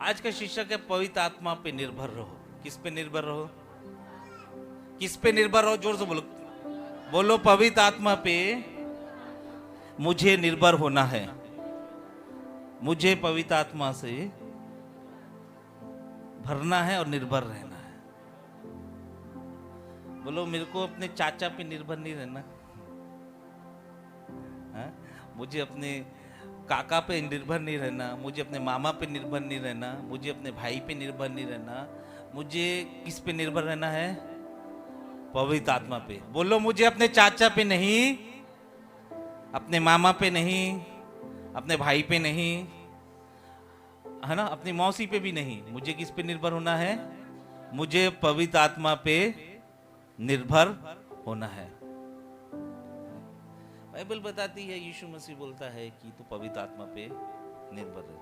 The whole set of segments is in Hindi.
आज का शीर्षक है पवित्र आत्मा पे निर्भर रहो। किस पे निर्भर रहो? किस पे निर्भर रहो? जोर से बोलो, बोलो पवित्र आत्मा पे मुझे निर्भर होना है। मुझे पवित्र आत्मा से भरना है और निर्भर रहना है। बोलो मेरे को अपने चाचा पे निर्भर नहीं रहना, मुझे अपने काका पे निर्भर नहीं रहना, मुझे अपने मामा पे निर्भर नहीं रहना, मुझे अपने भाई पे निर्भर नहीं रहना। मुझे किस पे निर्भर रहना है? पवित्र आत्मा पे। बोलो मुझे अपने चाचा पे नहीं, अपने मामा पे नहीं, अपने भाई पे नहीं, है ना, अपनी मौसी पे भी नहीं। मुझे किस पे निर्भर होना है? मुझे पवित्र आत्मा पे निर्भर होना है। बाइबल बताती है, यीशु मसीह बोलता है कि तू पवित्र आत्मा पे निर्भर है,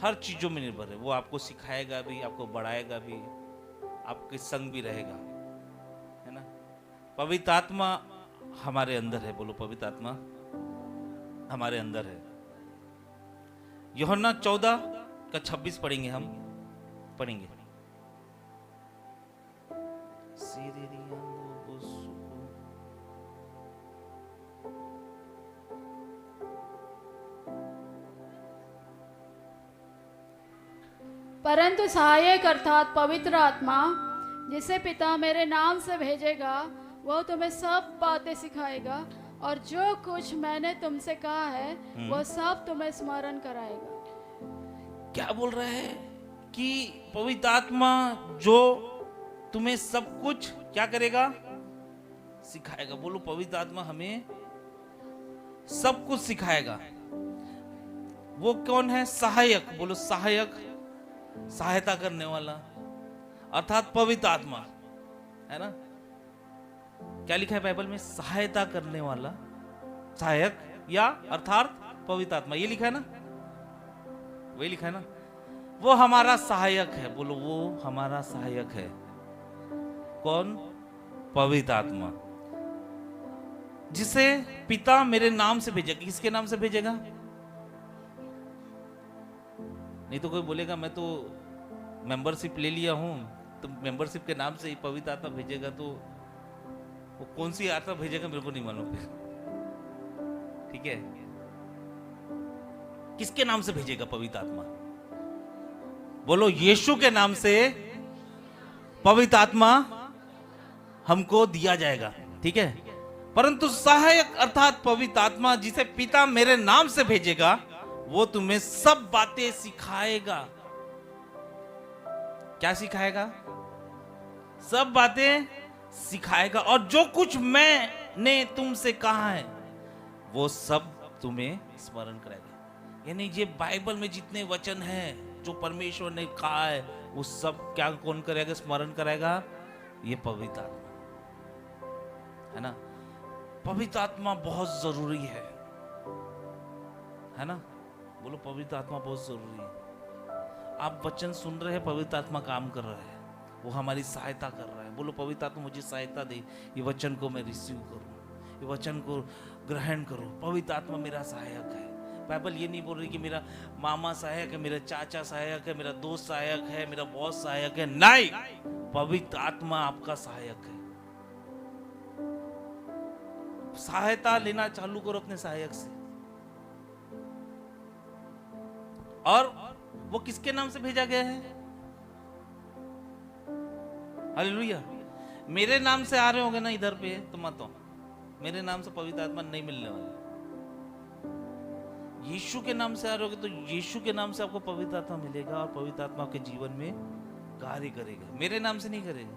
हर चीजों में निर्भर है। वो आपको सिखाएगा भी, आपको बढ़ाएगा भी, आपके संग भी रहेगा, है ना। पवित्र आत्मा हमारे अंदर है। बोलो पवित्र आत्मा हमारे अंदर है। यूहन्ना 14:26 पढ़ेंगे, हम पढ़ेंगे। परंतु सहायक अर्थात पवित्र आत्मा जिसे पिता मेरे नाम से भेजेगा, वो तुम्हें सब बातें सिखाएगा और जो कुछ मैंने तुमसे कहा है वो सब तुम्हें स्मरण कराएगा। क्या बोल रहा है कि पवित्र आत्मा जो तुम्हें सब कुछ क्या करेगा? सिखाएगा। बोलो पवित्र आत्मा हमें सब कुछ सिखाएगा। वो कौन है? सहायक। बोलो सहायक, सहायता करने वाला, अर्थात पवित्र आत्मा, है ना। क्या लिखा है बाइबल में? सहायता करने वाला, सहायक या अर्थात पवित्र आत्मा। ये लिखा है ना, वही लिखा है ना। वो हमारा सहायक है। बोलो वो हमारा सहायक है। कौन? पवित्र आत्मा, जिसे पिता मेरे नाम से भेजेगा। किसके नाम से भेजेगा? नहीं तो कोई बोलेगा मैं तो मेंबरशिप ले लिया हूं, तो मेंबरशिप के नाम से ही पवित्र आत्मा भेजेगा, तो वो कौन सी आत्मा भेजेगा मेरे को नहीं मालूम। ठीक है, किसके नाम से भेजेगा पवित्र आत्मा? बोलो यीशु के नाम से पवित्र आत्मा हमको दिया जाएगा। ठीक है, परंतु सहायक अर्थात पवित्र आत्मा जिसे पिता मेरे नाम से भेजेगा, वो तुम्हें सब बातें सिखाएगा। क्या सिखाएगा? सब बातें सिखाएगा और जो कुछ मैंने तुमसे कहा है वो सब तुम्हें स्मरण कराएगा। यानी ये बाइबल में जितने वचन हैं जो परमेश्वर ने कहा है, वो सब क्या कौन करेगा? स्मरण कराएगा। ये पवित्र आत्मा, है ना। पवित्र आत्मा बहुत जरूरी है ना। बोलो पवित्र आत्मा बहुत जरूरी है। आप वचन सुन रहे हैं, पवित्र आत्मा काम कर रहा है, वो हमारी सहायता कर रहा है। बोलो पवित्र आत्मा मुझे सहायता दे, ये वचन को मैं रिसीव करूं, ये वचन को ग्रहण करूं। पवित्र आत्मा मेरा सहायक है। बाइबल ये नहीं बोल रही कि मेरा मामा सहायक है, मेरा चाचा सहायक है, मेरा दोस्त सहायक है, मेरा बॉस सहायक है। नहीं, पवित्र आत्मा आपका सहायक है। सहायता लेना चालू करो अपने सहायक से। और वो किसके नाम से भेजा गया है? हालेलुया। मेरे नाम से आ रहे होंगे ना इधर पे, तो मत हो, मेरे नाम से पवित्र आत्मा नहीं मिलने वाला। यीशु के नाम से आ रहे होगे तो यीशु के नाम से आपको पवित्र आत्मा मिलेगा और पवित्र आत्मा आपके जीवन में कार्य करेगा। मेरे नाम से नहीं करेगा।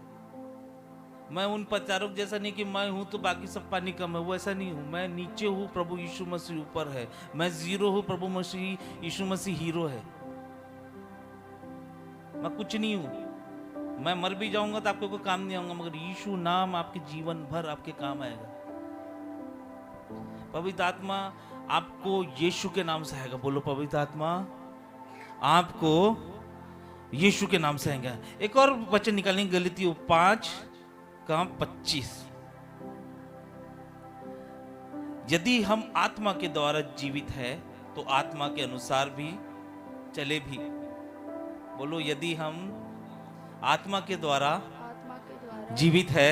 मैं उन प्रचारक जैसा नहीं कि मैं हूं तो बाकी सब पानी कम है, वो ऐसा नहीं हूं। मैं नीचे हूं, प्रभु यीशु मसीह ऊपर है। मैं जीरो हूं, प्रभु मसीह यीशु मसीह हीरो है। मैं कुछ नहीं हूं। मैं मर भी जाऊंगा तो आपको कोई काम नहीं आऊंगा, मगर यीशु नाम आपके जीवन भर आपके काम आएगा। पवित्र आत्मा आपको यीशु के नाम से आएगा। बोलो पवित्र आत्मा आपको यीशु के नाम से आएगा। एक और वचन निकालेंगे, गलतियों 5:25। यदि हम आत्मा के द्वारा जीवित है तो आत्मा के अनुसार भी चले भी। बोलो यदि हम आत्मा के द्वारा आत्मा के द्वारा जीवित है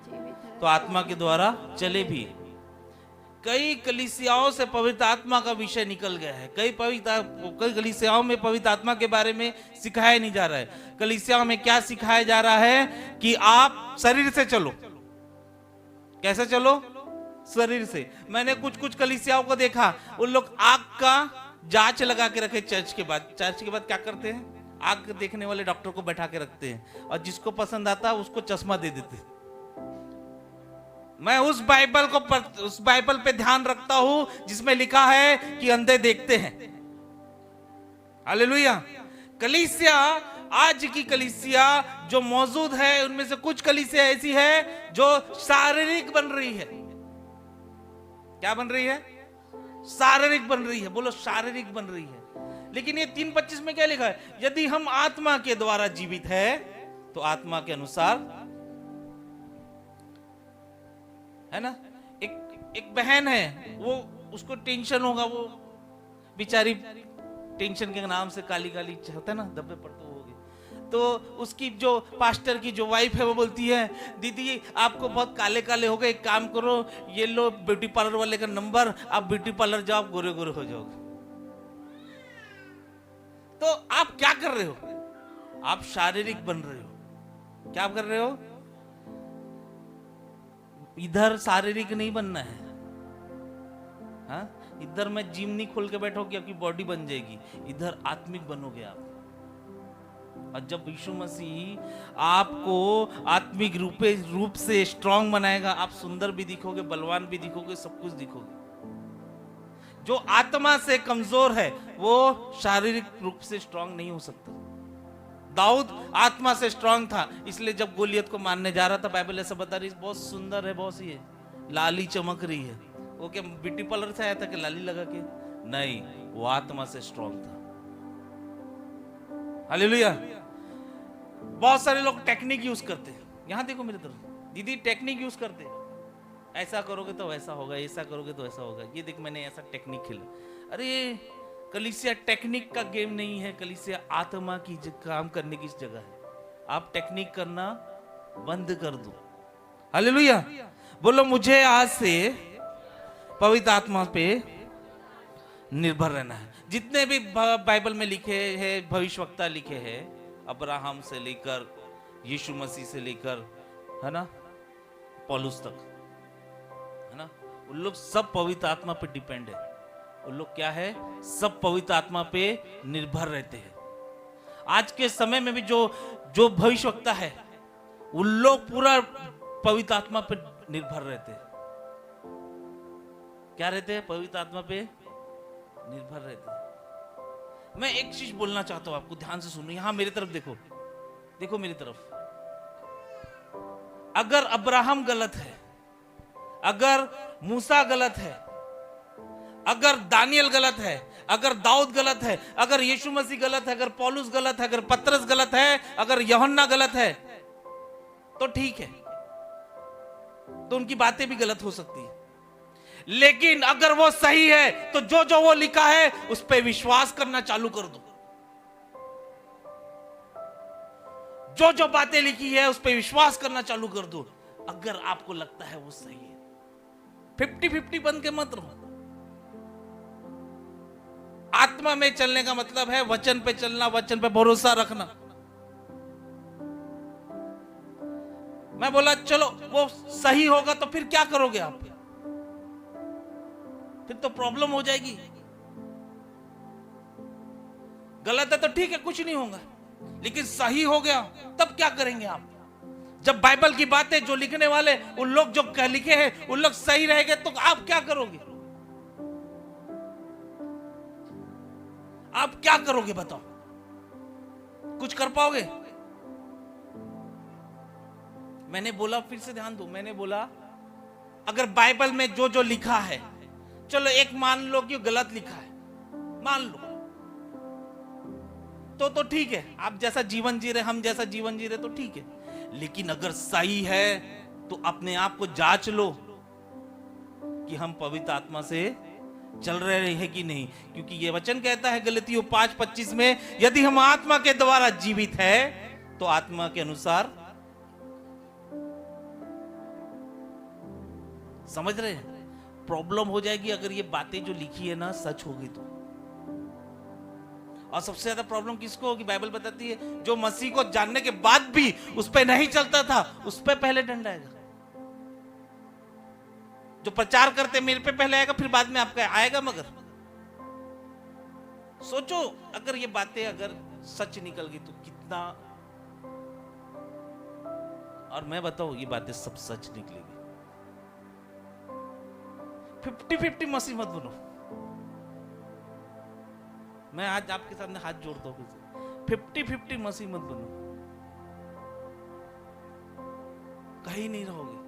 जीवित है तो आत्मा के द्वारा चले भी। कई कलीसियाओं से पवित्र आत्मा का विषय निकल गया है। कई कलीसियाओं में पवित्र आत्मा के बारे में सिखाया नहीं जा रहा है। कलीसियाओं में क्या सिखाया जा रहा है कि आप शरीर से चलो। कैसे चलो? शरीर से। मैंने कुछ कलीसियाओं को देखा, उन लोग आग का जांच लगा के रखे चर्च के बाद क्या करते हैं? आग देखने वाले डॉक्टर को बैठा के रखते हैं और जिसको पसंद आता है उसको चश्मा दे देते हैं। मैं उस बाइबल पे ध्यान रखता हूं जिसमें लिखा है कि अंधे देखते हैं। हालेलुया। कलीसिया, आज की कलीसिया जो मौजूद है उनमें से कुछ कलीसिया ऐसी है जो शारीरिक बन रही है। क्या बन रही है? शारीरिक बन रही है। बोलो शारीरिक बन रही है। लेकिन ये 3:25 में क्या लिखा है? यदि हम आत्मा के द्वारा जीवित है तो आत्मा के अनुसार, है ना। एक बहन है, वो उसको टेंशन होगा, वो बेचारी टेंशन के नाम से काली होता है ना, दबे पड़ते होगी। तो उसकी जो पास्टर की जो वाइफ है वो बोलती है, दीदी आपको बहुत काले हो गए, एक काम करो, ये लो ब्यूटी पार्लर वाले का नंबर, आप ब्यूटी पार्लर जाओ, आप गोरे हो जाओगे। तो आप क्या कर रहे हो? आप शारीरिक बन रहे हो। क्या कर रहे हो? इधर शारीरिक नहीं बनना है। हाँ, इधर मैं जिम नहीं खोल के बैठोगे आपकी बॉडी बन जाएगी, इधर आत्मिक बनोगे आप। और जब यीशु मसीह आपको आत्मिक रूप से स्ट्रांग बनाएगा, आप सुंदर भी दिखोगे, बलवान भी दिखोगे, सब कुछ दिखोगे। जो आत्मा से कमजोर है वो शारीरिक रूप से स्ट्रांग नहीं हो सकता। दाऊद आत्मा से स्ट्रांग था, इसलिए जब गोलियत को मारने जा रहा था, बाइबल ऐसा बता रही है, बहुत सुंदर है, बहुत सी है, लाली चमक रही है। वो क्या ब्यूटी पार्लर से आया था कि लाली लगा के? नहीं, वो आत्मा से स्ट्रांग था। हालेलुया। बहुत सारे लोग टेक्निक यूज करते हैं। यहां देखो मेरी तरफ, दीदी टेक्निक यूज करते हैं, ऐसा करोगे तो वैसा होगा, ऐसा करोगे तो ऐसा होगा। ये देख मैंने ऐसा टेक्निक खेला। अरे कलीसिया टेक्निक का गेम नहीं है, कलीसिया आत्मा की काम करने की जगह है। आप टेक्निक करना बंद कर दो। हालेलुया। बोलो मुझे आज से पवित्र आत्मा पे निर्भर रहना है। जितने भी बाइबल में लिखे हैं, भविष्यवक्ता लिखे हैं, अब्राहम से लेकर यीशु मसीह से लेकर, है ना, पौलुस तक, है ना, उन लोग सब पवित्र आत्मा पे डिपेंड है। उन लोग क्या है? सब पवित्र आत्मा पे निर्भर रहते हैं। आज के समय में भी जो भविष्यवक्ता है, उन लोग पूरा पवित्र आत्मा पे निर्भर रहते हैं। क्या रहते हैं? पवित्र आत्मा पे निर्भर रहते हैं। मैं एक चीज बोलना चाहता हूं, आपको ध्यान से सुनो। यहां मेरी तरफ देखो, देखो मेरी तरफ। अगर अब्राहम गलत है, अगर मूसा गलत है, अगर दानियल गलत है, अगर दाऊद गलत है, अगर यीशु मसीह गलत है, अगर पौलुस गलत है, अगर पतरस गलत है, अगर यूहन्ना गलत है, तो ठीक है, तो उनकी बातें भी गलत हो सकती है। लेकिन अगर वो सही है तो जो वो लिखा है उस पर विश्वास करना चालू कर दो। जो बातें लिखी है उस पर विश्वास करना चालू कर दो। अगर आपको लगता है वो सही है, 50-50 बन के मत रहो। आत्मा में चलने का मतलब है वचन पे चलना, वचन पे भरोसा रखना। मैं बोला चलो वो सही होगा, तो फिर क्या करोगे आप? फिर तो प्रॉब्लम हो जाएगी। गलत है तो ठीक है, कुछ नहीं होगा, लेकिन सही हो गया तब क्या करेंगे आप? जब बाइबल की बातें जो लिखने वाले उन लोग जो लिखे हैं उन लोग सही रहेंगे, तो आप क्या करोगे? आप क्या करोगे बताओ? कुछ कर पाओगे? मैंने बोला, फिर से ध्यान दो, मैंने बोला अगर बाइबल में जो लिखा है, चलो एक मान लो कि गलत लिखा है, मान लो, तो ठीक है, आप जैसा जीवन जी रहे, हम जैसा जीवन जी रहे, तो ठीक है। लेकिन अगर सही है तो अपने आप को जांच लो कि हम पवित्र आत्मा से चल रहे हैं कि नहीं, क्योंकि ये वचन कहता है गलतियों 5:25 में, यदि हम आत्मा के द्वारा जीवित है तो आत्मा के अनुसार। समझ रहे हैं? प्रॉब्लम हो जाएगी अगर ये बातें जो लिखी है ना सच होगी तो। और सबसे ज्यादा प्रॉब्लम किसको होगी? बाइबल बताती है जो मसीह को जानने के बाद भी उस पर नहीं चलता था, उस पर पहले दंड आएगा। जो प्रचार करते मेरे पे पहले आएगा, फिर बाद में आपका आएगा। मगर सोचो अगर ये बातें अगर सच निकल गई तो कितना। और मैं बताऊं ये बातें सब सच निकलेगी। 50-50 मसीह मत बनो। मैं आज आपके सामने हाथ जोड़ता हूं, 50-50 मसीह मत बनो, कहीं नहीं रहोगे।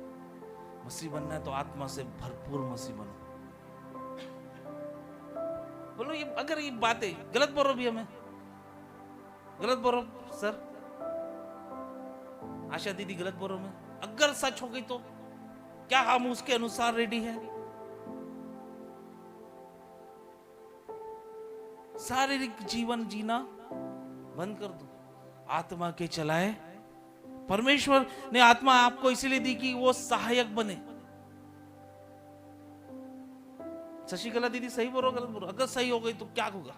मसीह बनना है तो आत्मा से भरपूर मसीह बनो। बोलो ये अगर ये बातें गलत बोलो भी, हमें गलत बोलो सर, आशा दीदी गलत बोलो, मैं अगर सच हो गई तो क्या हम उसके अनुसार रेडी हैं? शारीरिक जीवन जीना बंद कर दो, आत्मा के चलाए। परमेश्वर ने आत्मा आपको इसलिए दी कि वो सहायक बने। शशिकला दीदी सही बोलो गलत बोलो? अगर सही हो गई तो क्या होगा?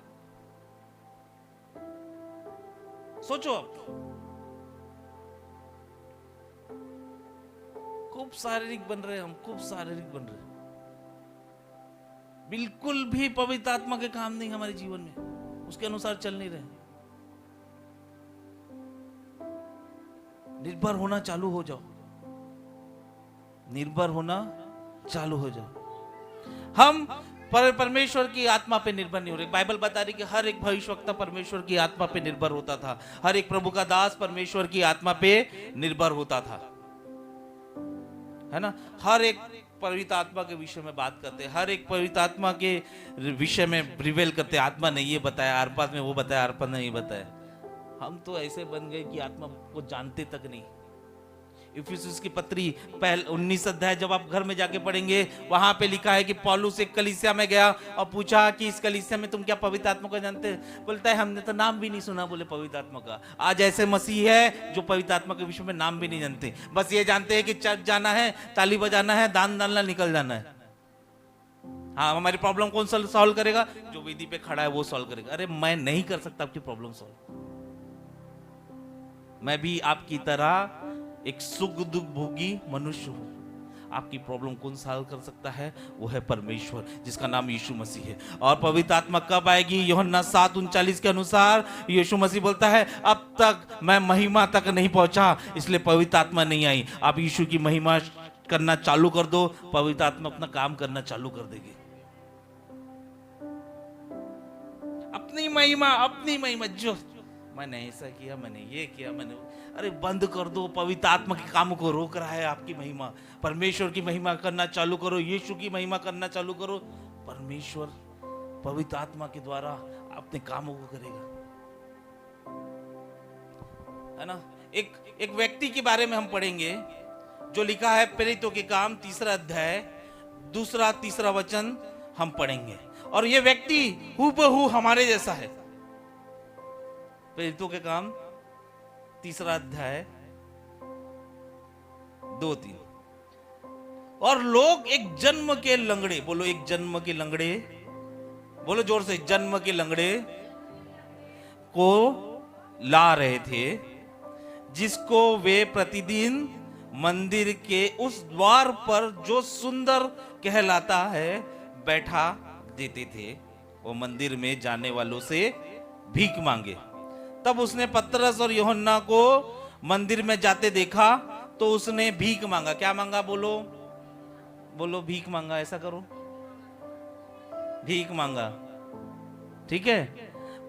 सोचो आप। खूब शारीरिक बन रहे हम, खूब शारीरिक बन रहे, बिल्कुल भी पवित्र आत्मा के काम नहीं हमारे जीवन में, उसके अनुसार चल नहीं रहे। निर्भर होना चालू हो जाओ, निर्भर होना चालू हो जाओ। हम परमेश्वर की आत्मा पे निर्भर नहीं हो रहे। बाइबल बता रही कि हर एक भविष्यवक्ता परमेश्वर की आत्मा पे निर्भर होता था, हर एक प्रभु का दास परमेश्वर की आत्मा पे निर्भर होता था, है ना। हर एक पवित्र आत्मा के विषय में बात करते, हर एक पवित्र आत्मा के विषय में रिवेल करते। आत्मा ने ये बताया, अरपाद में वो बताया, अरपाद ने ये बताया। हम तो ऐसे बन गए कि आत्मा को जानते तक नहीं। इफिसुस की पत्री 19 अध्याय जब आप घर में जाके पढ़ेंगे, वहां पे लिखा है कि पौलुस एक कलीसिया में गया और पूछा कि इस कलीसिया में तुम क्या पवित्र आत्मा को जानते हैं? बोलता है हमने तो नाम भी नहीं सुना। बोले पवित्र आत्मा का। आज ऐसे मसीह है जो पवित्र आत्मा के विषय में नाम भी नहीं जानते, बस ये जानते हैं कि चर्च जाना है, ताली बजाना है, दान डालना, निकल जाना है। हाँ, हमारी प्रॉब्लम कौन सॉल्व करेगा? जो वेदी पे खड़ा है वो सॉल्व करेगा। अरे मैं नहीं कर सकता आपकी प्रॉब्लम सॉल्व। मैं भी आपकी तरह एक सुख दुख भोगी मनुष्य हूं। आपकी प्रॉब्लम कौन सॉल्व कर सकता है? वो है परमेश्वर, जिसका नाम यीशु मसीह है। और पवित्र आत्मा कब आएगी? यूहन्ना 7:39 के अनुसार यीशु मसीह बोलता है अब तक मैं महिमा तक नहीं पहुंचा, इसलिए पवित्र आत्मा नहीं आई। आप यीशु की महिमा करना चालू कर दो, पवित्र आत्मा अपना काम करना चालू कर देगी। अपनी महिमा जो मैंने ऐसा किया, मैंने ये किया, मैंने, अरे बंद कर दो। पवित्र आत्मा के काम को रोक रहा है आपकी महिमा। परमेश्वर की महिमा करना चालू करो, यीशु की महिमा करना चालू करो। परमेश्वर पवित्र आत्मा के द्वारा अपने कामों को करेगा, है ना। एक व्यक्ति के बारे में हम पढ़ेंगे जो लिखा है प्रेरितों के काम 3 अध्याय 2-3 वचन हम पढ़ेंगे। और ये व्यक्ति हूबहू हमारे जैसा है। प्रेरितों के काम 3 अध्याय 2-3। और लोग एक जन्म के लंगड़े, बोलो एक जन्म के लंगड़े, बोलो जोर से, जन्म के लंगड़े को ला रहे थे, जिसको वे प्रतिदिन मंदिर के उस द्वार पर जो सुंदर कहलाता है बैठा देते थे। वो मंदिर में जाने वालों से भीख मांगे। तब उसने पतरस और यूहन्ना को मंदिर में जाते देखा तो उसने भीख मांगा। क्या मांगा? बोलो बोलो, भीख मांगा। ऐसा करो, भीख मांगा। ठीक है।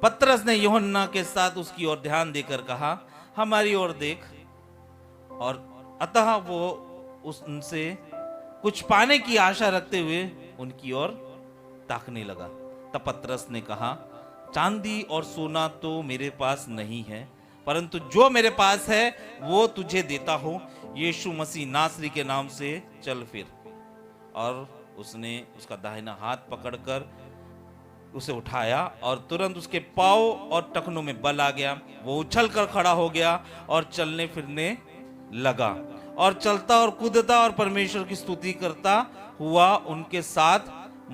पतरस ने यूहन्ना के साथ उसकी ओर ध्यान देकर कहा, हमारी ओर देख। और अतः वो उनसे कुछ पाने की आशा रखते हुए उनकी ओर ताकने लगा। तब पतरस ने कहा, चांदी और सोना तो मेरे पास नहीं है, परंतु जो मेरे पास है वो तुझे देता हूं। यीशु मसीह नासरी के नाम से चल फिर। और उसने उसका दाहिना हाथ पकड़कर उसे उठाया और तुरंत उसके पांव और टखनों में बल आ गया। वो उछल कर खड़ा हो गया और चलने फिरने लगा और चलता और कूदता और परमेश्वर की स्तुति करता हुआ उनके साथ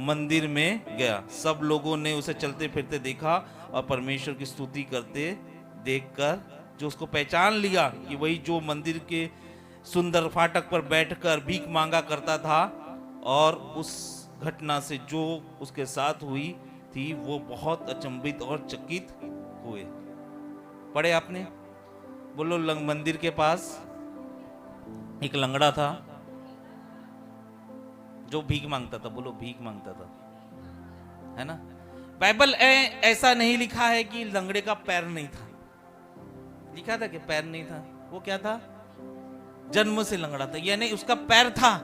मंदिर में गया। सब लोगों ने उसे चलते फिरते देखा और परमेश्वर की स्तुति करते देखकर जो उसको पहचान लिया कि वही जो मंदिर के सुंदर फाटक पर बैठकर भीख मांगा करता था, और उस घटना से जो उसके साथ हुई थी वो बहुत अचंभित और चकित हुए। पढ़े आपने? बोलो, मंदिर के पास एक लंगड़ा था जो भीख मांगता था। बोलो, भीख मांगता था, है ना? बाइबल ऐसा नहीं लिखा है कि लंगड़े का पैर नहीं था। लिखा था कि पैर नहीं था। वो क्या था? जन्म से लंगड़ा था, यानी उसका पैर था,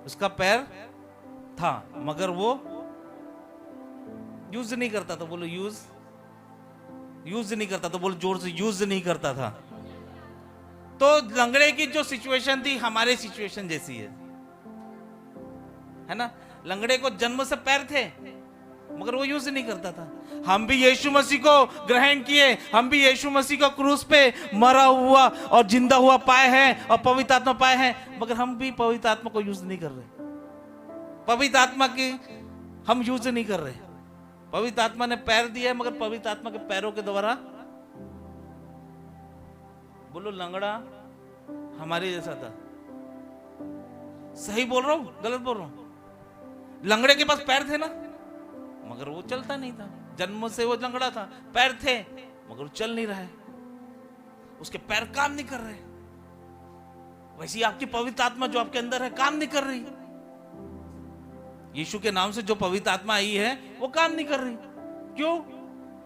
उसका पैर था, मगर वो यूज नहीं करता था। बोलो, यूज नहीं करता था। बोलो जोर से, यूज नहीं करता था। तो लंगड़े की जो सिचुएशन थी हमारे सिचुएशन जैसी है ना? लंगड़े को जन्म से पैर थे मगर वो यूज नहीं करता था। हम भी यीशु मसीह को ग्रहण किए, हम भी यीशु मसीह को क्रूस पे मरा हुआ और जिंदा हुआ पाए हैं और पवित्र आत्मा पाए हैं, मगर हम भी पवित्र आत्मा को यूज नहीं कर रहे। पवित्र आत्मा की हम यूज नहीं कर रहे। पवित्र आत्मा ने पैर दिया है, मगर पवित्र आत्मा के पैरों के द्वारा। बोलो, लंगड़ा हमारे जैसा था। सही बोल रहा हूं, गलत बोल रहा हूं? लंगड़े के पास पैर थे ना, मगर वो चलता नहीं था। जन्म से वो लंगड़ा था, पैर थे मगर वो चल नहीं रहा है, उसके पैर काम नहीं कर रहे। वैसे आपकी पवित्र आत्मा जो आपके अंदर है काम नहीं कर रही। यीशु के नाम से जो पवित्र आत्मा आई है वो काम नहीं कर रही। क्यों?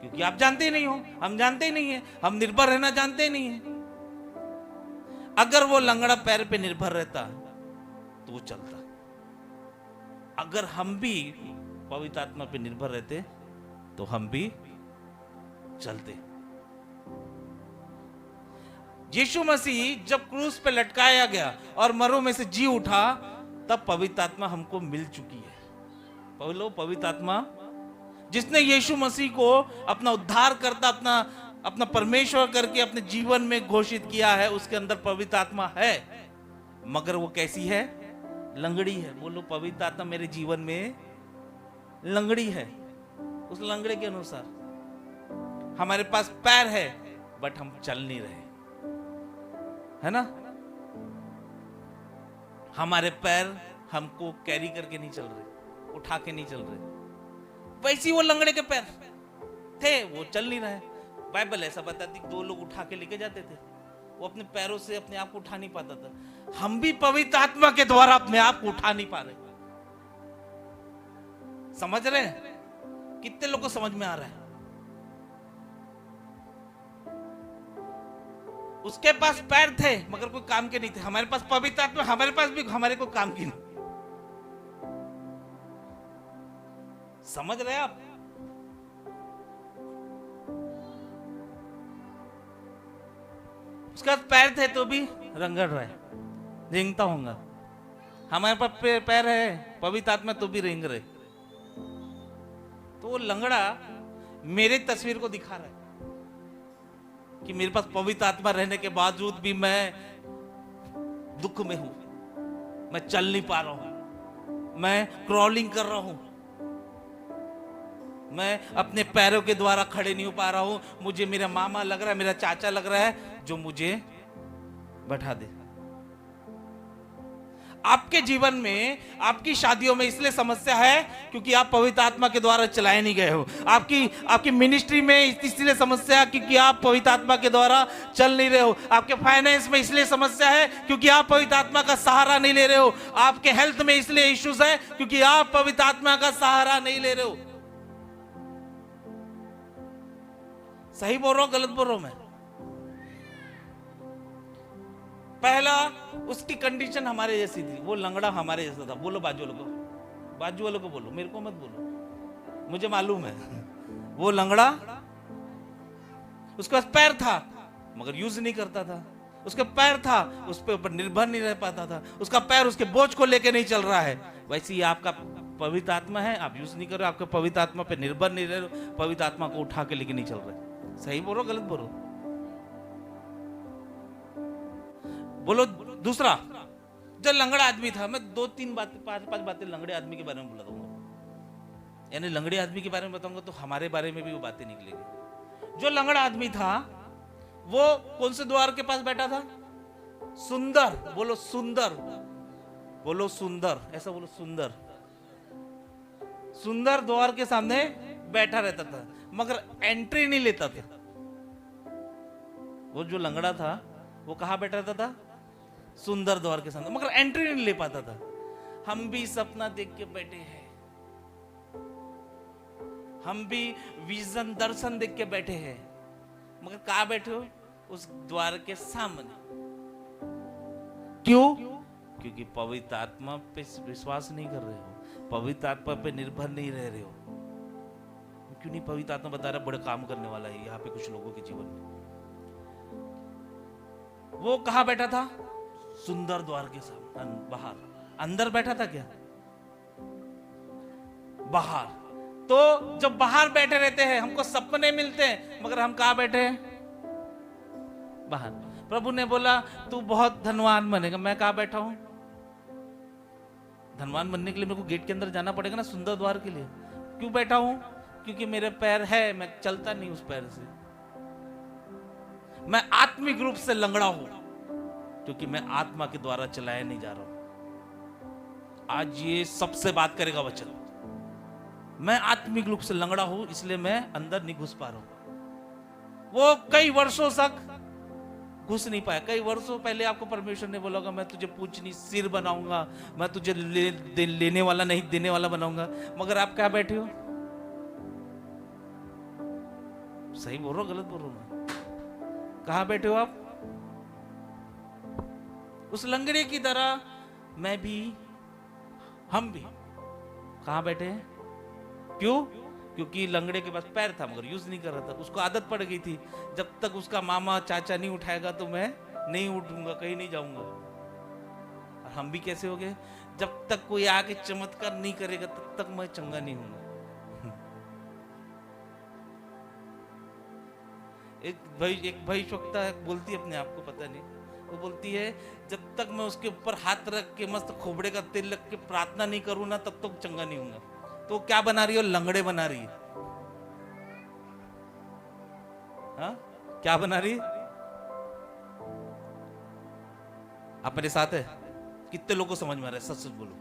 क्योंकि आप जानते ही नहीं हो, हम जानते ही नहीं है, हम निर्भर रहना जानते ही नहीं है। अगर वो लंगड़ा पैर पे निर्भर रहता तो वो चलता। अगर हम भी पवित्र आत्मा पे निर्भर रहते तो हम भी चलते। यीशु मसीह जब क्रूस पे लटकाया गया और मरों में से जी उठा, तब पवित्र आत्मा हमको मिल चुकी है। बोलो, पवित्र आत्मा जिसने यीशु मसीह को अपना उद्धार करता, अपना परमेश्वर करके अपने जीवन में घोषित किया है, उसके अंदर पवित्र आत्मा है। मगर वो कैसी है? लंगड़ी है। बोलो, पवित्र आत्मा मेरे जीवन में लंगड़ी है। उस लंगड़े के अनुसार हमारे पास पैर है बट हम चल नहीं रहे, है ना? हमारे पैर हमको कैरी करके नहीं चल रहे, उठा के नहीं चल रहे। वैसी वो लंगड़े के पैर थे, वो चल नहीं रहे। बाइबल ऐसा बताती, दो लोग उठा के लेके जाते थे, वो अपने पैरों से अपने आप को उठा नहीं पाता था। हम भी पवित्र आत्मा के द्वारा अपने आप को उठा नहीं पा रहे। समझ रहे हैं? कितने लोगों को समझ में आ रहा है? उसके पास पैर थे मगर कोई काम के नहीं थे। हमारे पास पवित्र आत्मा, हमारे पास भी हमारे को काम की नहीं। समझ रहे आप? उसका पैर थे तो भी रंगड़ रहे, रेंगता होगा। हमारे पास पैर है पवित्र आत्मा तो भी रेंग रहे। तो वो लंगड़ा मेरे तस्वीर को दिखा रहा है कि मेरे पास पवित्र आत्मा रहने के बावजूद भी मैं दुख में हूं, मैं चल नहीं पा रहा हूं, मैं क्रॉलिंग कर रहा हूं, मैं अपने पैरों के द्वारा खड़े नहीं हो पा रहा हूं। मुझे मेरा मामा लग रहा है, मेरा चाचा लग रहा है जो मुझे बैठा दे। आपके जीवन में, आपकी शादियों में इसलिए समस्या है क्योंकि आप पवित्र आत्मा के द्वारा चलाए नहीं गए हो। आपकी मिनिस्ट्री में इसलिए समस्या है क्योंकि आप पवित्र आत्मा के द्वारा चल नहीं रहे हो। आपके फाइनेंस में इसलिए समस्या है क्योंकि आप पवित्र आत्मा का सहारा नहीं ले रहे हो। आपके हेल्थ में इसलिए इश्यूज है क्योंकि आप पवित्र आत्मा का सहारा नहीं ले रहे हो। सही बोल रहा हूं, गलत बोल रहा हूं मैं? पहला, उसकी कंडीशन हमारे जैसी थी, वो लंगड़ा हमारे जैसा था। बोलो बाजू वालों को बोलो, मेरे को मत बोलो, मुझे मालूम है। वो लंगड़ा, उसके पास पैर था मगर यूज नहीं करता था। उसके पैर था, उस पे ऊपर निर्भर नहीं रह पाता था, उसका पैर उसके बोझ को लेके नहीं चल रहा है। वैसे ही आपका पवित्र आत्मा है, आप यूज नहीं कर रहे, आपके पवित्र आत्मा पे निर्भर नहीं रह रहे, पवित्र आत्मा को उठा के लेके नहीं चल रहे। सही बोलो गलत बोलो? बोलो। दूसरा, जो लंगड़ा आदमी था, मैं 2-3 बातें 5 बातें लंगड़े आदमी के बारे में बोला दूंगा, यानी लंगड़े आदमी के बारे में बताऊंगा तो हमारे बारे में भी वो बातें निकलेगी। जो लंगड़ा आदमी था वो कौन से द्वार के पास बैठा था? सुंदर। बोलो सुंदर, बोलो सुंदर, ऐसा बोलो सुंदर। सुंदर द्वार के सामने बैठा रहता था, मगर एंट्री नहीं लेता था। वो जो लंगड़ा था वो कहां बैठा रहता था? सुंदर द्वार के सामने, मगर एंट्री नहीं ले पाता था। हम भी सपना देख के बैठे हैं, हम भी विजन दर्शन देख के बैठे हैं, मगर कहां बैठे हो? उस द्वार के सामने। क्यों? क्योंकि पवित्र आत्मा पे विश्वास नहीं कर रहे हो, पवित्र आत्मा पे निर्भर नहीं रह रहे हो। क्यों नहीं? पवित्र आत्मा बता रहा बड़े काम करने वाला है यहाँ पे कुछ लोगों के जीवन में। वो कहां बैठा था? सुंदर द्वार के सामने, बाहर। अंदर बैठा था क्या? बाहर। तो जब बाहर बैठे रहते हैं हमको सपने मिलते हैं, मगर हम कहां बैठे हैं? बाहर। प्रभु ने बोला तू बहुत धनवान बनेगा, मैं कहां बैठा हूं? धनवान बनने के लिए मेरे को गेट के अंदर जाना पड़ेगा ना, सुंदर द्वार के लिए। क्यों बैठा हूं? क्योंकि मेरे पैर है, मैं चलता नहीं उस पैर से। मैं आत्मिक रूप से लंगड़ा हूं, क्योंकि मैं आत्मा के द्वारा चलाया नहीं जा रहा हूं। आज ये सबसे बात करेगा वचन। मैं आत्मिक रूप से लंगड़ा हूं, इसलिए मैं अंदर नहीं घुस पा रहा हूं। वो कई वर्षों तक घुस नहीं पाया। कई वर्षों पहले आपको परमेश्वर ने बोला होगा मैं तुझे पूछ नहीं सिर बनाऊंगा, मैं तुझे लेने वाला नहीं देने वाला बनाऊंगा, मगर आप क्या बैठे हो? सही बोल रहा हूं गलत बोल रहा हूं? कहां बैठे हो आप? उस लंगड़े की तरह मैं भी, हम भी कहां बैठे हैं? क्यों? क्योंकि लंगड़े के पास पैर था मगर यूज नहीं कर रहा था। उसको आदत पड़ गई थी, जब तक उसका मामा चाचा नहीं उठाएगा तो मैं नहीं उठूंगा, कहीं नहीं जाऊंगा। और हम भी कैसे हो गए? जब तक कोई आके चमत्कार नहीं करेगा तब तक मैं चंगा नहीं हूंगा। एक भविष्यवक्ता बोलती है अपने आप को, पता नहीं, वो बोलती है जब तक मैं उसके ऊपर हाथ रख के मस्त खोबड़े का तेल रख के प्रार्थना नहीं करूं ना तब तक चंगा नहीं हूंगा। तो क्या बना रही हो? लंगड़े बना रही है। हाँ? क्या बना रही है? आप मेरे साथ है? कितने लोगों को समझ में आ रहा है? सच सच बोलो।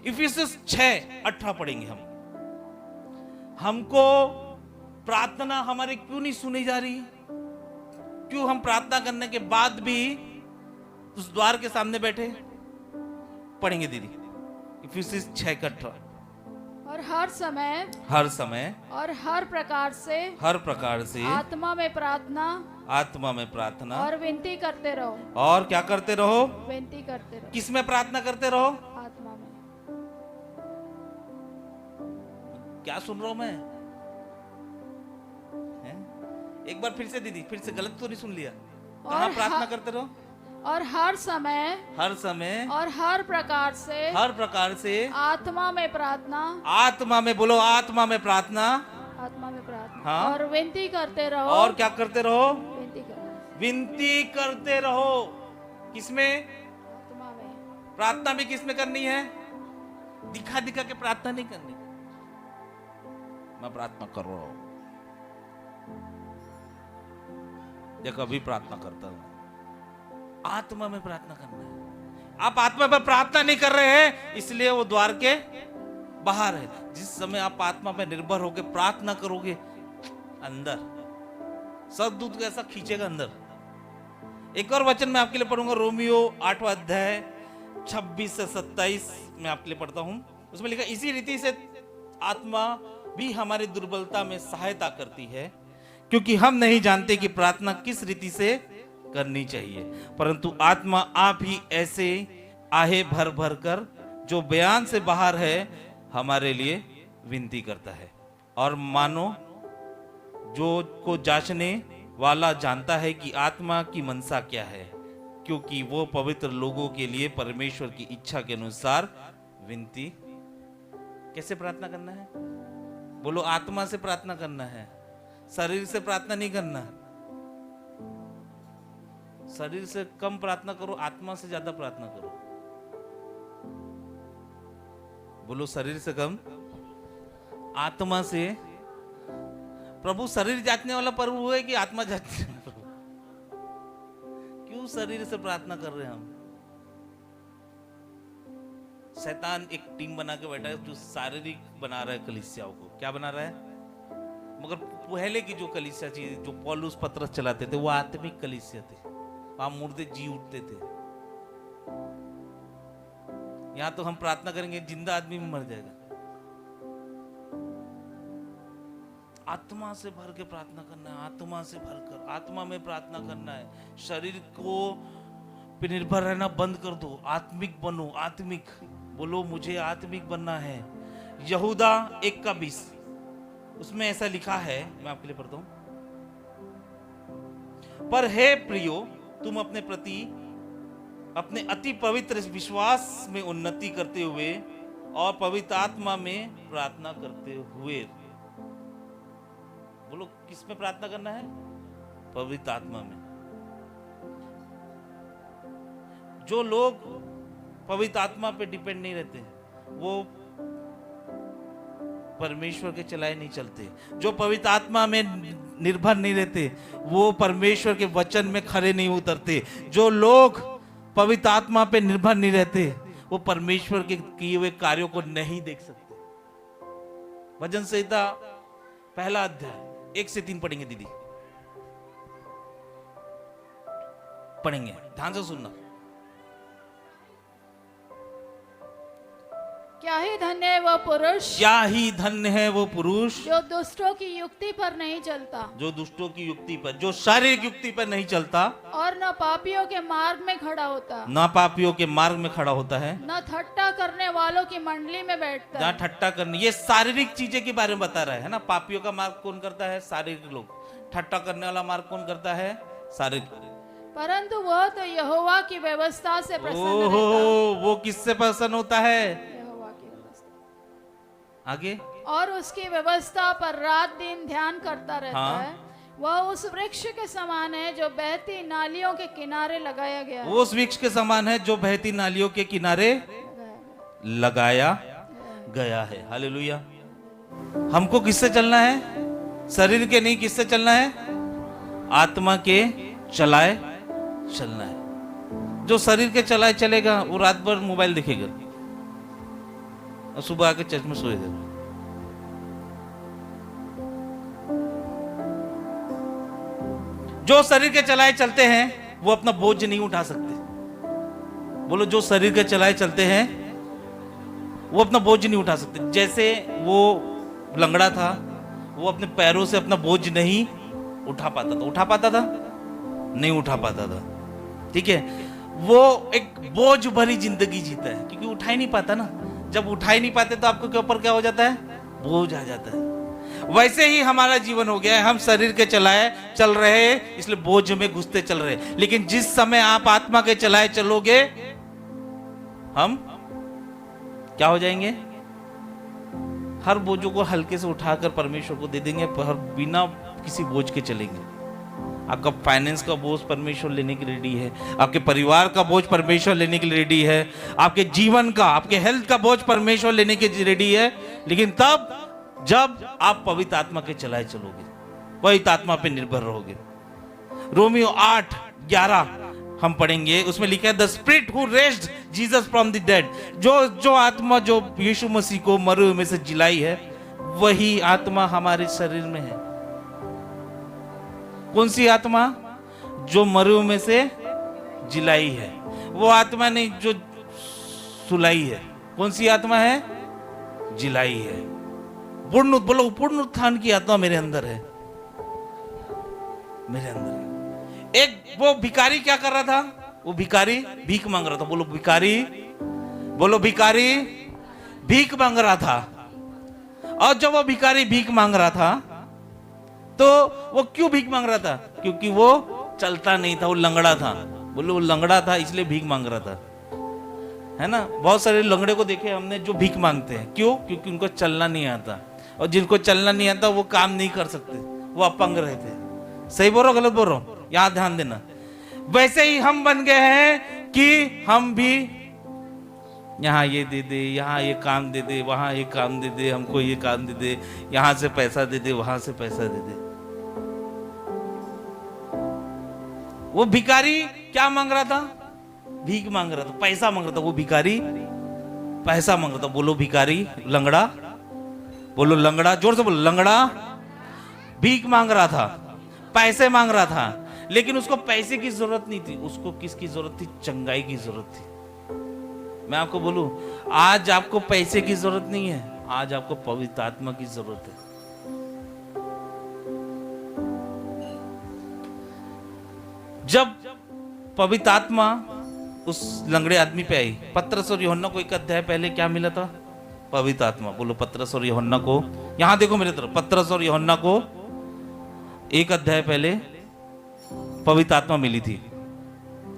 इफिसियंस 6:18 पढ़ेंगे हम। हमको प्रार्थना हमारी क्यों नहीं सुनी जा रही? क्यों हम प्रार्थना करने के बाद भी उस द्वार के सामने बैठे? पढ़ेंगे दीदी, इफिसियंस 6:18। और हर समय और हर प्रकार से आत्मा में प्रार्थना और विनती करते रहो। और क्या करते रहो? विनती करते रहो। किस में प्रार्थना करते रहो? आत्मा में। क्या सुन रहा हूं मैं? एक बार फिर से दीदी, फिर से गलत तो नहीं सुन लिया? कहां प्रार्थना करते रहो? और हर समय और हर प्रकार से आत्मा में प्रार्थना। आत्मा में बोलो, आत्मा में प्रार्थना। हाँ? और विनती करते रहो। और क्या करते रहो? विनती करते रहो। किसमें? आत्मा में। प्रार्थना भी किसमें करनी है? दिखा दिखा के प्रार्थना नहीं करनी। मैं प्रार्थना कर रहा हूं, देखो अभी प्रार्थना करता हूं। आत्मा में प्रार्थना करना है। आप आत्मा पर प्रार्थना नहीं कर रहे हैं, इसलिए वो द्वार के बाहर है। जिस समय आप आत्मा पे निर्भर होकर प्रार्थना करोगे, अंदर सददूत ऐसा खींचेगा अंदर। एक और वचन मैं आपके लिए पढ़ूंगा, रोमियो 8वां अध्याय 26 से 27 में आपके लिए पढ़ता हूं। उसमें लिखा, इसी रीति से आत्मा भी हमारी दुर्बलता में सहायता करती है, क्योंकि हम नहीं जानते कि प्रार्थना किस रीति से करनी चाहिए, परंतु आत्मा आप ही ऐसे आहे भर भर कर जो बयान से बाहर है हमारे लिए विनती करता है। और मानो जो को जांचने वाला जानता है कि आत्मा की मनसा क्या है, क्योंकि वो पवित्र लोगों के लिए परमेश्वर की इच्छा के अनुसार विनती। कैसे प्रार्थना करना है? बोलो, आत्मा से प्रार्थना करना है, शरीर से प्रार्थना नहीं करना। शरीर से कम प्रार्थना करो, आत्मा से ज्यादा प्रार्थना करो। बोलो, शरीर से कम, आत्मा से। प्रभु शरीर जांचने वाला प्रभु है कि आत्मा जांचने वाला प्रभु? क्यों शरीर से प्रार्थना कर रहे हैं हम? शैतान एक टीम बना के बैठा है जो शारीरिक बना रहा है कलीसियाओं को। क्या बना रहा है? मगर पहले की जो कलीसिया थी, जो पौलुस पतरस चलाते थे, वो आत्मिक कलीसिया थे। वहां मुर्दे जी उठते थे। यहां तो हम प्रार्थना करेंगे, जिंदा आदमी भी मर जाएगा। आत्मा से भर के प्रार्थना करना है, आत्मा से भरकर, आत्मा में प्रार्थना करना है। शरीर को पे निर्भर रहना बंद कर दो, आत्मिक बनो। आत्मिक बोलो, मुझे आत्मिक बनना है। यहूदा 1:20 उसमें ऐसा लिखा है, मैं आपके लिए पढ़ता हूं। पर हे प्रियो, तुम अपने प्रति अपने अति पवित्र विश्वास में उन्नति करते हुए और पवित्र आत्मा में प्रार्थना करते हुए। बोलो, किस में प्रार्थना करना है? पवित्र आत्मा में। जो लोग पवित्र आत्मा पे डिपेंड नहीं रहते, वो परमेश्वर के चलाए नहीं चलते। जो पवित्र आत्मा में निर्भर नहीं रहते, वो परमेश्वर के वचन में खड़े नहीं उतरते। जो लोग पवित्र आत्मा पे निर्भर नहीं रहते, वो परमेश्वर के किए हुए कार्यों को नहीं देख सकते। भजन संहिता 1 अध्याय 1 से 3 पढ़ेंगे दीदी, पढ़ेंगे, ध्यान से सुनना। क्या ही धन्य है वो पुरुष, क्या ही धन्य है वो पुरुष जो दुष्टों की युक्ति पर नहीं चलता, जो दुष्टों की युक्ति पर, जो शारीरिक युक्ति पर नहीं चलता, और न पापियों के मार्ग में खड़ा होता, ना पापियों के मार्ग में खड़ा होता है, न ठट्टा करने वालों की मंडली में बैठता जहाँ है। ठट्टा करनी। ये शारीरिक चीजें के बारे में बता रहा है ना। पापियों का मार्ग कौन करता है? शारीरिक लोग। ठट्टा करने वाला मार्ग कौन करता है? शारीरिक। परंतु वह तो यहोवा की व्यवस्था से प्रसन्न ओहो, रहता, वो किससे प्रसन्न होता है? यहोवा की व्यवस्था, आगे, और उसकी व्यवस्था पर रात दिन ध्यान करता रहता हाँ। है। वह उस वृक्ष के समान है जो बहती नालियों के किनारे लगाया गया है। वो उस वृक्ष के समान है जो बहती नालियों के किनारे लगाया गया है। हालेलुया। हमको किससे चलना है? शरीर के नहीं, किससे चलना है? आत्मा के चलाए चलना है। जो शरीर के चलाए चलेगा, वो रात भर मोबाइल देखेगा और सुबह आके चर्च में सोएगा। जो शरीर के चलाए चलते हैं, वो अपना बोझ नहीं उठा सकते। बोलो, जो शरीर के चलाए चलते हैं, वो अपना बोझ नहीं उठा सकते। जैसे वो लंगड़ा था, वो अपने पैरों से अपना बोझ नहीं उठा पाता था। उठा पाता था? नहीं उठा पाता था। ठीक है, वो एक बोझ भरी जिंदगी जीता है, क्योंकि उठा ही नहीं पाता ना। जब उठा ही नहीं पाते तो आपके के ऊपर क्या हो जाता है? बोझ आ जाता है। वैसे ही हमारा जीवन हो गया है। हम शरीर के चलाए चल रहे हैं, इसलिए बोझ में घुसते चल रहे हैं। लेकिन जिस समय आप आत्मा के चलाए चलोगे, हम क्या हो जाएंगे? हर बोझों को हल्के से उठाकर परमेश्वर को दे देंगे, पर बिना किसी बोझ के चलेंगे। आपका फाइनेंस का बोझ परमेश्वर लेने के लिए रेडी है, आपके परिवार का बोझ परमेश्वर लेने के लिए रेडी है, आपके जीवन का, आपके हेल्थ का बोझ परमेश्वर लेने के लिए रेडी है। लेकिन तब जब आप पवित्र आत्मा के चलाए चलोगे, पवित्र आत्मा पे निर्भर रहोगे। रोमियो 8:11 हम पढ़ेंगे, उसमें लिखा है, the spirit who raised Jesus from the dead. जो आत्मा जो यीशु मसीह को मरे हुए में से जिलाई है, वही आत्मा हमारे शरीर में है। कौन सी आत्मा? जो मरे हुए में से जिलाई है। वो आत्मा नहीं जो सुलाई है। कौन सी आत्मा है? जिलाई है। पूर्ण, बोलो, पूर्ण उत्थान की आत्मा मेरे अंदर है, मेरे अंदर है। एक वो भिखारी क्या कर रहा था? वो भिखारी भीख मांग रहा था। बोलो भिखारी, बोलो भिखारी भीख मांग रहा था। और जब वो भिखारी भीख मांग रहा था, तो वो क्यों भीख मांग रहा था? क्योंकि वो चलता नहीं था, वो लंगड़ा था। बोलो वो लंगड़ा था इसलिए भीख मांग रहा था, है ना। बहुत सारे लंगड़े को देखे हमने जो भीख मांगते हैं, क्यों? क्योंकि उनको चलना नहीं आता, और जिनको चलना नहीं आता वो काम नहीं कर सकते, वो अपंग रहते। सही बोल रहा हूं, गलत बोल रहा हूं? यहां ध्यान देना। वैसे ही हम बन गए हैं कि हम भी यहाँ ये दे दे, यहाँ ये काम दे दे, वहां ये काम दे दे, हमको ये काम दे दे, यहां से पैसा दे दे, वहां से पैसा दे दे। वो भिखारी क्या मांग रहा था? भीख मांग रहा था, पैसा मांग रहा था। वो भिखारी पैसा मांग रहा था। बोलो भिखारी, लंगड़ा बोलो, लंगड़ा जोर से बोलो, लंगड़ा भीख मांग रहा था, पैसे मांग रहा था। लेकिन उसको पैसे की जरूरत नहीं थी, उसको किसकी जरूरत थी? चंगाई की जरूरत थी। मैं आपको बोलूं, आज आपको पैसे की जरूरत नहीं है, आज आपको पवित्र आत्मा की जरूरत है। जब पवित्र आत्मा उस लंगड़े आदमी पे आई, पतरस और यूहन्ना को एक अध्याय पहले क्या मिला था? पवित्र आत्मा। बोलो पतरस और यूहन्ना को, यहां देखो मेरे तरफ, पतरस और यूहन्ना को एक अध्याय पहले पवित्र आत्मा मिली थी,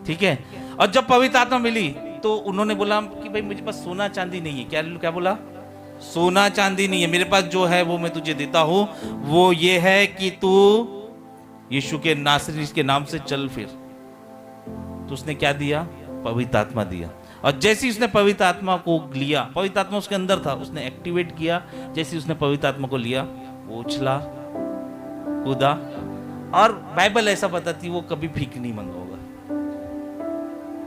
ठीक है। और जब पवित्र आत्मा मिली तो उन्होंने बोला कि भाई मुझे पास सोना चांदी नहीं है। क्या बोला? सोना चांदी नहीं है, मेरे पास जो है वो मैं तुझे देता हूं, वो ये है कि तू यीशु के नासरी के नाम से चल फिर। तो उसने क्या दिया? पवित्र आत्मा दिया। और जैसे ही उसने पवित्र आत्मा को लिया, पवित्र आत्मा उसके अंदर था, उसने एक्टिवेट किया। जैसे ही उसने पवित्र आत्मा को लिया, वो उछला कूदा। और बाइबल ऐसा बताती वो कभी भीख नहीं मांगोगा।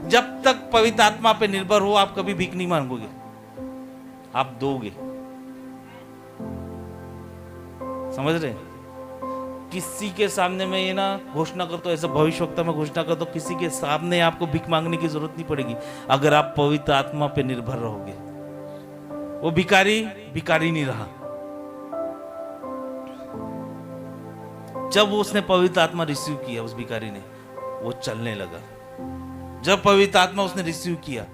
जब तक पवित्र आत्मा पे निर्भर हो, आप कभी भीख नहीं मांगोगे, आप दोगे। समझ रहे? किसी के सामने मैं ये ना घोषणा करता हूं, ऐसा भविष्यवक्ता में घोषणा करता हूं, किसी के सामने आपको भीख मांगने की जरूरत नहीं पड़ेगी अगर आप पवित्र आत्मा पे निर्भर रहोगे। वो भिखारी भिखारी नहीं रहा। जब उसने पवित्र आत्मा रिसीव किया, उस भिखारी ने, वो चलने लगा। जब पवित्र आत्मा उसने रिसीव किया,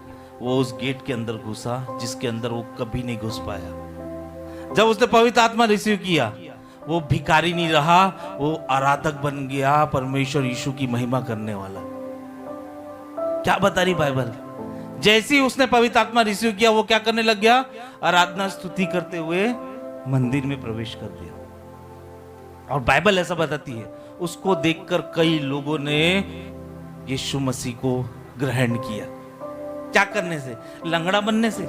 वो उस गेट के अंदर घुसा जिसके अंदर वो कभी नहीं घुस पाया। जब उसने पवित्र आत्मा रिसीव किया, वो भिखारी नहीं रहा, वो आराधक बन गया, परमेश्वर यीशु की महिमा करने वाला। क्या बता रही बाइबल? जैसे ही उसने पवित्र आत्मा रिसीव किया, वो क्या करने लग गया? आराधना स्तुति करते हुए मंदिर में प्रवेश कर दिया। और बाइबल ऐसा बताती है, उसको देखकर कई लोगों ने यीशु मसीह को ग्रहण किया। क्या करने से? लंगड़ा बनने से।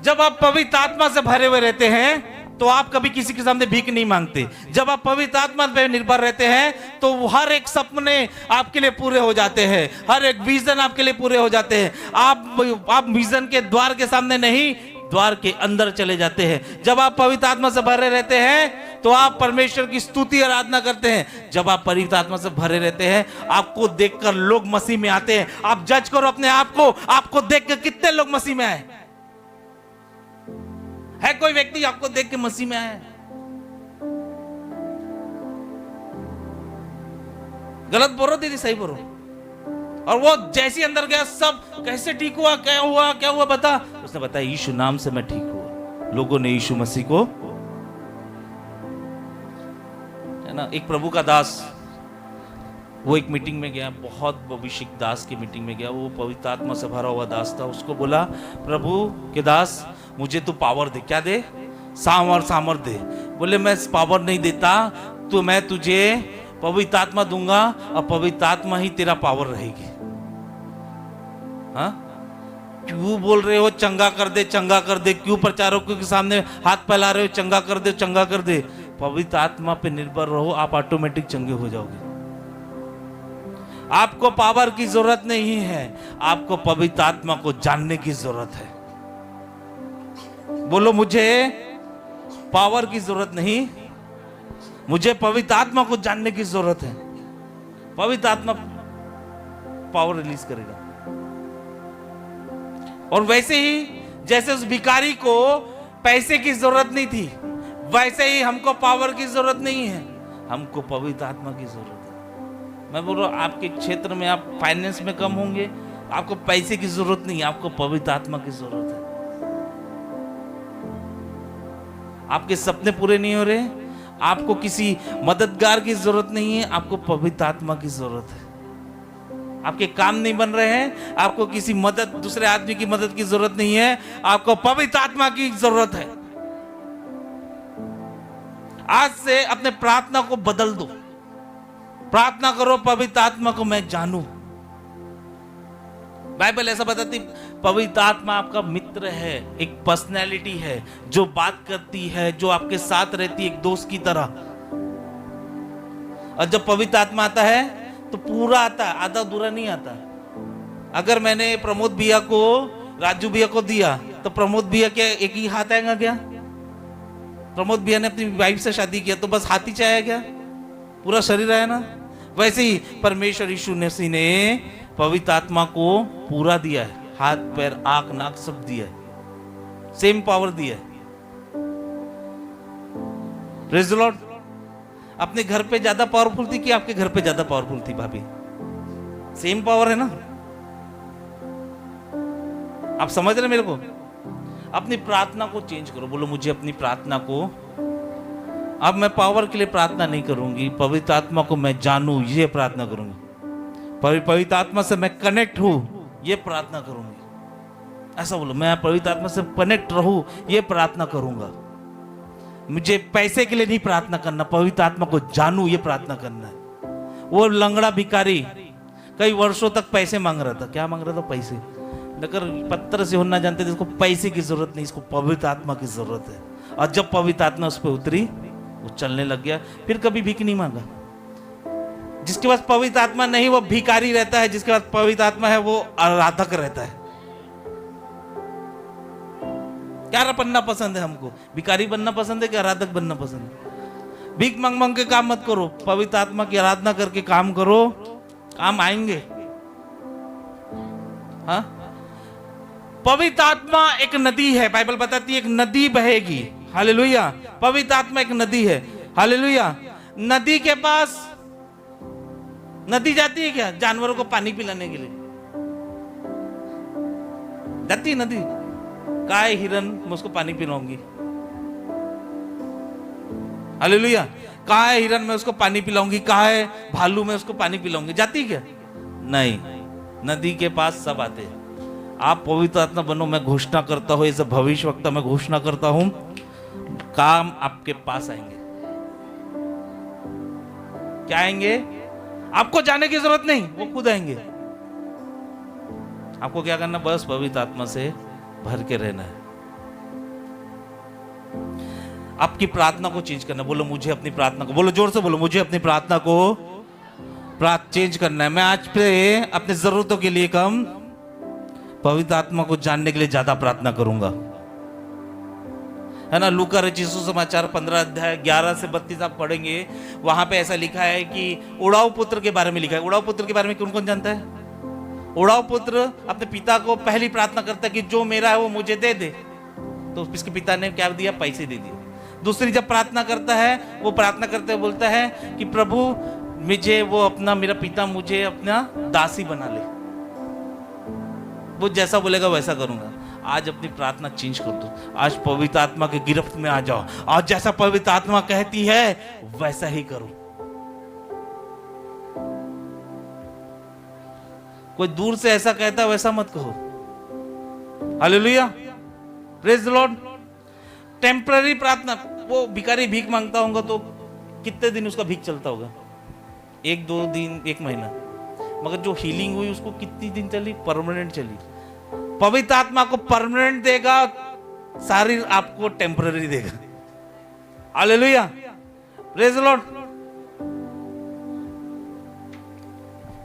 जब आप पवित्र आत्मा से भरे हुए रहते हैं तो आप कभी किसी के सामने भीख नहीं मांगते। जब आप पवित्र आत्मा पे निर्भर रहते हैं तो हर एक सपने आपके लिए पूरे हो जाते हैं, हर एक विजन आपके लिए पूरे हो जाते हैं। आप विजन के द्वार के सामने नहीं, द्वार के अंदर चले जाते हैं। जब आप पवित्र आत्मा से भरे रहते हैं तो आप परमेश्वर की स्तुति आराधना करते हैं। जब आप पवित्र आत्मा से भरे रहते हैं, आपको देखकर लोग मसीह में आते हैं। आप जज करो अपने आप को, आपको देखकर कितने लोग मसीह में आए? है कोई व्यक्ति आपको देख के मसीह में आया? गलत बोल रहा दीदी, सही बोल रहा? और वो जैसे अंदर गया, सब कैसे ठीक हुआ, क्या हुआ बता। उसने बताया यीशु नाम से मैं ठीक हुआ। लोगों ने यीशु मसीह को, है ना। एक प्रभु का दास, वो एक मीटिंग में गया, बहुत भविष्य दास की मीटिंग में गया। वो पवित्र आत्मा से भरा हुआ दास था। उसको बोला, प्रभु के दास मुझे तो पावर दे। क्या दे? सामर्थ दे। बोले मैं पावर नहीं देता, तो मैं तुझे पवित्र आत्मा दूंगा और पवित्र आत्मा ही तेरा पावर रहेगी। हाँ, क्यों बोल रहे हो चंगा कर दे, चंगा कर दे? क्यों प्रचारकों के सामने हाथ फैला रहे हो चंगा कर दे, चंगा कर दे? पवित्र आत्मा पे निर्भर रहो, आप ऑटोमेटिक चंगे हो जाओगे। आपको पावर की जरूरत नहीं है, आपको पवित्र आत्मा को जानने की जरूरत है। बोलो मुझे पावर की जरूरत नहीं, मुझे पवित्र आत्मा को जानने की जरूरत है। पवित्र आत्मा पावर रिलीज करेगा। और वैसे ही जैसे उस भिखारी को पैसे की जरूरत नहीं थी, वैसे ही हमको पावर की जरूरत नहीं है, हमको पवित्र आत्मा की जरूरत है। मैं बोल रहा हूं, आपके क्षेत्र में आप फाइनेंस में कम होंगे, आपको पैसे की जरूरत नहीं, आपको पवित्र आत्मा की जरूरत है। आपके सपने पूरे नहीं हो रहे, आपको किसी मददगार की जरूरत नहीं है, आपको पवित्र आत्मा की जरूरत है। आपके काम नहीं बन रहे हैं, आपको किसी मदद, दूसरे आदमी की मदद की जरूरत नहीं है, आपको पवित्र आत्मा की जरूरत है। आज से अपने प्रार्थना को बदल दो, प्रार्थना करो पवित्र आत्मा को मैं जानूं। बाइबल ऐसा बताती, पवित्र आत्मा आपका मित्र है, एक पर्सनैलिटी है जो बात करती है, जो आपके साथ रहती है, एक दोस्त की तरह। और जब पवित्र आत्मा आता है तो पूरा आता है, आधा दूरा नहीं आता। अगर मैंने प्रमोद भैया को राजू भैया को दिया तो प्रमोद भैया क्या एक ही हाथ आएगा क्या? प्रमोद भैया ने अपनी वाइफ से शादी किया तो बस हाथ ही चाहे क्या? पूरा शरीर है ना। वैसे ही परमेश्वर यीशु मसीह ने पवित्र आत्मा को पूरा दिया है, हाथ पैर आंख नाक सब दिया है, सेम पावर दिया है। Praise the Lord. अपने घर पे ज्यादा पावरफुल थी कि आपके घर पे ज्यादा पावरफुल थी भाभी? सेम पावर है ना। आप समझ रहे मेरे को? अपनी प्रार्थना को चेंज करो, बोलो मुझे अपनी प्रार्थना को, अब मैं पावर के लिए प्रार्थना नहीं करूंगी, पवित्र आत्मा को मैं जानूं ये प्रार्थना करूंगी, पवित्र आत्मा से मैं कनेक्ट हूं ये प्रार्थना करूंगी। ऐसा बोलो, मैं पवित्र आत्मा से कनेक्ट रहूं ये प्रार्थना करूंगा। मुझे पैसे के लिए नहीं प्रार्थना करना, पवित्र आत्मा को जानूं ये प्रार्थना करना है। वो लंगड़ा भिखारी कई वर्षों तक पैसे मांग रहा था। क्या मांग रहा था? पैसे। लेकिन पत्थर से होना जानते थे, इसको पैसे की जरूरत नहीं, इसको पवित्र आत्मा की जरूरत है। और जब पवित्र आत्मा उस पर उतरी, वो चलने लग गया, फिर कभी भीख नहीं मांगा। जिसके पास पवित्र आत्मा नहीं वो भिखारी रहता है, जिसके पास पवित्र आत्मा है वो आराधक रहता है। क्या बनना पसंद है हमको? भिखारी बनना पसंद है कि आराधक बनना पसंद है? भीख मांग मांग के काम मत करो, पवित्र आत्मा की आराधना करके काम करो, काम आएंगे। हाँ, पवित्र आत्मा एक नदी है, बाइबल बताती है एक नदी बहेगी। हालेलुया। पवित्र आत्मा एक नदी है। हालेलुया। नदी के पास नदी जाती है क्या जानवरों को पानी पिलाने के लिए? जाती है नदी? काय हिरन मैं उसको पानी पिलाऊंगी। हालेलुया। काय हिरन मैं उसको पानी पिलाऊंगी, काय भालू मैं उसको पानी पिलाऊंगी, जाती क्या? नहीं। नदी के पास सब आते हैं। आप पवित्र आत्मा बनो, मैं घोषणा करता हूं, ऐसे भविष्यवक्ता मैं घोषणा करता हूं, काम आपके पास आएंगे। क्या आएंगे? आपको जाने की जरूरत नहीं, वो खुद आएंगे। आपको क्या करना? बस पवित्र आत्मा से भर के रहना है। आपकी प्रार्थना को चेंज करना। बोलो मुझे अपनी प्रार्थना को, बोलो जोर से बोलो, मुझे अपनी प्रार्थना को चेंज करना है। मैं आज पे अपनी जरूरतों के लिए कम, पवित्र आत्मा को जानने के लिए ज्यादा प्रार्थना करूंगा। है ना। लूका रचित सुसमाचार 15 अध्याय 11 से 32 आप पढ़ेंगे, वहां पे ऐसा लिखा है कि उड़ाऊ पुत्र के बारे में लिखा है। उड़ाऊ पुत्र के बारे में कौन कौन जानता है? उड़ाऊ पुत्र अपने पिता को पहली प्रार्थना करता है कि जो मेरा है वो मुझे दे दे, तो इसके पिता ने क्या दिया? पैसे दे दिए। दूसरी जब प्रार्थना करता है, वो प्रार्थना करते हुए बोलता है कि प्रभु मुझे वो अपना, मेरा पिता मुझे अपना दासी बना ले, वो जैसा बोलेगा वैसा करूंगा। आज अपनी प्रार्थना चेंज कर दो। आज पवित्र आत्मा के गिरफ्त में आ जाओ, और जैसा पवित्र आत्मा कहती है वैसा ही करो। कोई दूर से ऐसा कहता है वैसा मत कहो। Hallelujah. Praise the Lord. Temporary प्रार्थना, वो भिखारी भीख मांगता होगा तो कितने दिन उसका भीख चलता होगा? 1-2 दिन, 1 महीना। मगर जो हीलिंग हुई उसको कितनी दिन चली? परमानेंट चली। पवित्र आत्मा को परमानेंट देगा, शरीर आपको टेम्पररी देगा। Hallelujah. Praise the Lord.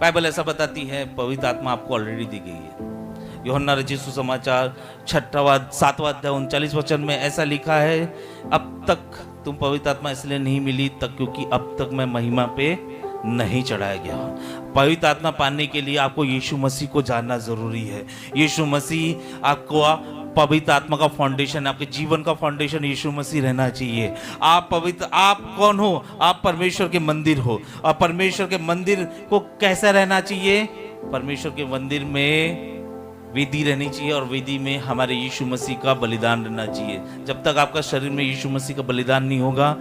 Bible ऐसा बताती है पवित्र आत्मा आपको ऑलरेडी दी गई है। यूहन्ना रचित सुसमाचार 7वां अध्याय 39 वचन में ऐसा लिखा है, अब तक तुम पवित्र आत्मा इसलिए नहीं मिली तक क्योंकि अब तक मैं महिमा पे नहीं चढ़ाया गया। पवित्र आत्मा पाने के लिए आपको यीशु मसीह को जानना जरूरी है। यीशु मसीह आपको, पवित्र आत्मा का फाउंडेशन, आपके जीवन का फाउंडेशन यीशु मसीह रहना चाहिए। आप कौन हो? आप परमेश्वर के मंदिर हो। और परमेश्वर के मंदिर को कैसा रहना चाहिए? परमेश्वर के मंदिर में वेदी रहनी चाहिए और वेदी में हमारे यीशु मसीह का बलिदान रहना चाहिए। जब तक आपका शरीर में यीशु मसीह का बलिदान नहीं होगा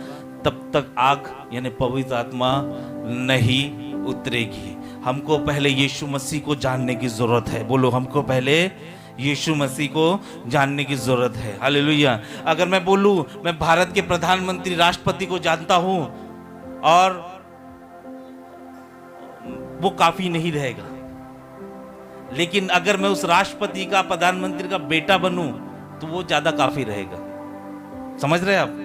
तब तक आग यानी पवित्र आत्मा नहीं उतरेगी। हमको पहले यीशु मसीह को जानने की जरूरत है। बोलो, हमको पहले यीशु मसीह को जानने की जरूरत है। हालेलुया। अगर मैं बोलूं मैं भारत के प्रधानमंत्री राष्ट्रपति को जानता हूं और वो काफी नहीं रहेगा, लेकिन अगर मैं उस राष्ट्रपति का प्रधानमंत्री का बेटा बनूं तो वो ज्यादा काफी रहेगा। समझ रहे हैं आप?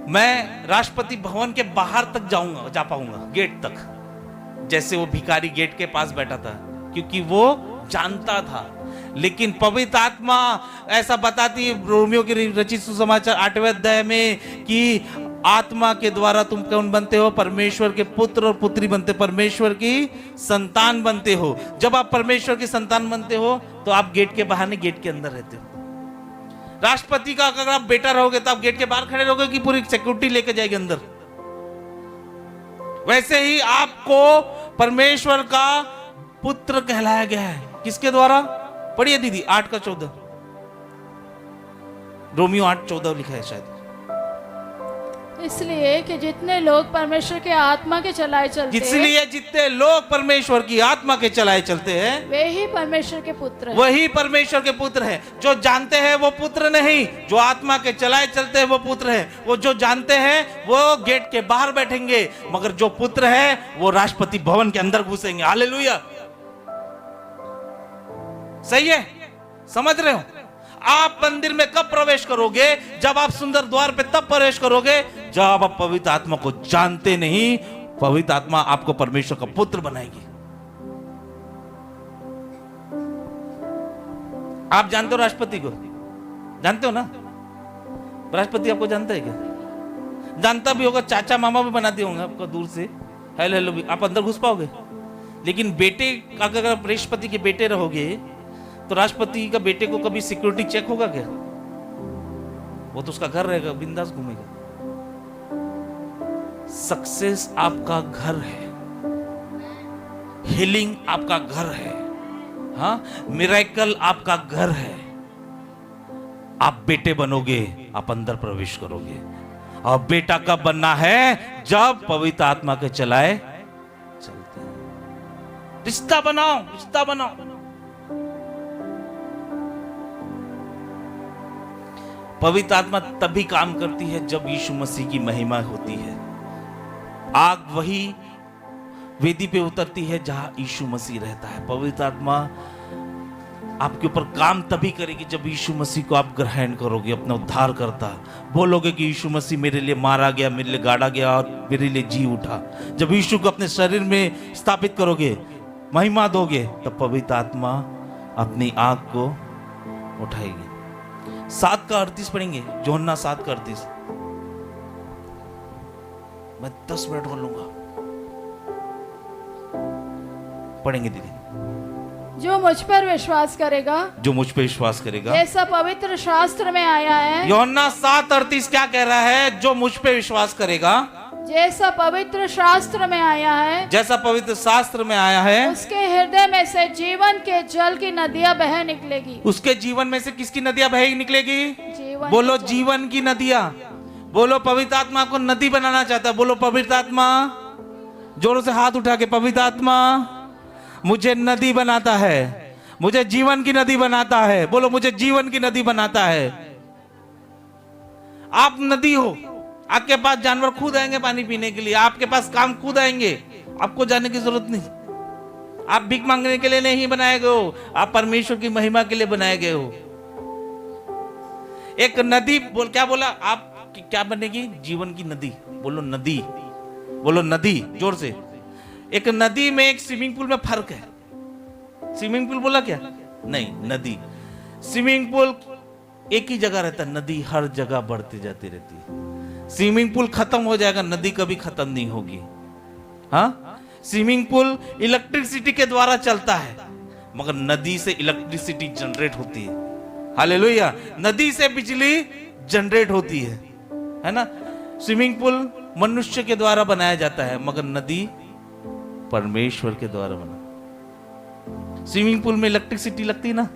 मैं राष्ट्रपति भवन के बाहर तक जाऊंगा, जा पाऊंगा गेट तक, जैसे वो भिखारी गेट के पास बैठा था, क्योंकि वो जानता था। लेकिन पवित्र आत्मा ऐसा बताती है रोमियो की रचित सुसमाचार 8वें अध्याय में कि आत्मा के द्वारा तुम कौन बनते हो? परमेश्वर के पुत्र और पुत्री बनते, परमेश्वर की संतान बनते हो। जब आप परमेश्वर की संतान बनते हो तो आप गेट के बाहर नहीं, गेट के अंदर रहते हो। राष्ट्रपति का अगर आप बेटा रहोगे तो आप गेट के बाहर खड़े रहोगे कि पूरी सिक्योरिटी लेके जाएगी अंदर? वैसे ही आपको परमेश्वर का पुत्र कहलाया गया है। किसके द्वारा? पढ़िए दीदी 8:14, रोमियो 8:14 लिखा है शायद। इसलिए कि जितने लोग परमेश्वर के आत्मा के चलाए चलते हैं, इसलिए जितने लोग परमेश्वर की आत्मा के चलाए चलते हैं वे ही परमेश्वर के पुत्र हैं। वही परमेश्वर के पुत्र हैं। जो जानते हैं वो पुत्र नहीं, जो आत्मा के चलाए चलते हैं वो पुत्र हैं। वो जो जानते हैं वो गेट के बाहर बैठेंगे, मगर जो पुत्र है वो राष्ट्रपति भवन के अंदर घुसेंगे। हालेलुया। सही है? समझ रहे हो? आप मंदिर में कब प्रवेश करोगे? जब आप सुंदर द्वार पे तब प्रवेश करोगे जब आप पवित्र आत्मा को जानते नहीं। पवित्र आत्मा आपको परमेश्वर का पुत्र बनाएगी। आप जानते हो राष्ट्रपति को? जानते हो ना? राष्ट्रपति आपको जानता है क्या? जानता भी होगा, चाचा मामा भी बनाते होंगे आपको दूर से, हेलो हेलो भी। आप अंदर घुस पाओगे? लेकिन बेटे, अगर आप राष्ट्रपति के बेटे रहोगे तो राष्ट्रपति का बेटे को कभी सिक्योरिटी चेक होगा क्या? वो तो उसका घर रहेगा, बिंदास घूमेगा। सक्सेस आपका घर है, हीलिंग आपका घर है, हाँ, मिरेकल आपका घर है। आप बेटे बनोगे, आप अंदर प्रवेश करोगे। और बेटा कब बनना है? जब पवित्र आत्मा के चलाए चलते हैं। रिश्ता बनाओ, रिश्ता बनाओ। पवित्र आत्मा तभी काम करती है जब यीशु मसीह की महिमा होती है। आग वही वेदी पे उतरती है जहां यीशु मसीह रहता है। पवित्र आत्मा आपके ऊपर काम तभी करेगी जब यीशु मसीह को आप ग्रहण करोगे, अपना उद्धार करता। बोलोगे कि यीशु मसीह मेरे लिए मारा गया, मेरे लिए गाड़ा गया और मेरे लिए जी उठा। जब यीशु को अपने शरीर में स्थापित करोगे, महिमा दोगे, तब पवित्र आत्मा अपनी आग को उठाएगी। 7:38 पढ़ेंगे, यूहन्ना 7:38। मैं 10 मिनट कर लूंगा। पढ़ेंगे दीदी। जो मुझ पर विश्वास करेगा, जो मुझ पे विश्वास करेगा, जैसा पवित्र शास्त्र में आया है। यूहन्ना 7:38 क्या कह रहा है? जो मुझ पे विश्वास करेगा, जैसा पवित्र शास्त्र में आया है, जैसा पवित्र शास्त्र में आया है, उसके हृदय में से जीवन के जल की नदियां बह निकलेगी। उसके जीवन में से किसकी नदियां बह निकलेगी? जीवन बोलो, की जीवन की नदियां। बोलो, पवित्र आत्मा को नदी बनाना चाहता है। बोलो, पवित्र आत्मा। जोरों से हाथ उठा के, पवित्र आत्मा मुझे नदी बनाता है, मुझे जीवन की नदी बनाता है। बोलो, मुझे जीवन की नदी बनाता है। आप नदी हो, आपके पास जानवर खुद आएंगे पानी पीने के लिए, आपके पास काम खुद आएंगे, आपको जाने की जरूरत नहीं। आप भीख मांगने के लिए नहीं बनाए गए हो, आप परमेश्वर की महिमा के लिए बनाए गए हो। एक नदी क्या बोला? आप क्या बनेगी? जीवन की नदी। बोलो नदी, बोलो नदी जोर से। एक नदी में एक स्विमिंग पूल में फर्क है। स्विमिंग पूल बोला क्या? नहीं, नदी। स्विमिंग पूल एक ही जगह रहता है, नदी हर जगह बढ़ती जाती रहती है। स्विमिंग पूल खत्म हो जाएगा, नदी कभी खत्म नहीं होगी। हाँ, स्विमिंग पूल इलेक्ट्रिसिटी के द्वारा चलता है, मगर नदी से इलेक्ट्रिसिटी जनरेट होती है। हालेलुया। नदी से बिजली जनरेट होती है ना। स्विमिंग पूल मनुष्य के द्वारा बनाया जाता है, मगर नदी परमेश्वर के द्वारा बना। स्विमिंग पूल में इलेक्ट्रिसिटी लगती है ना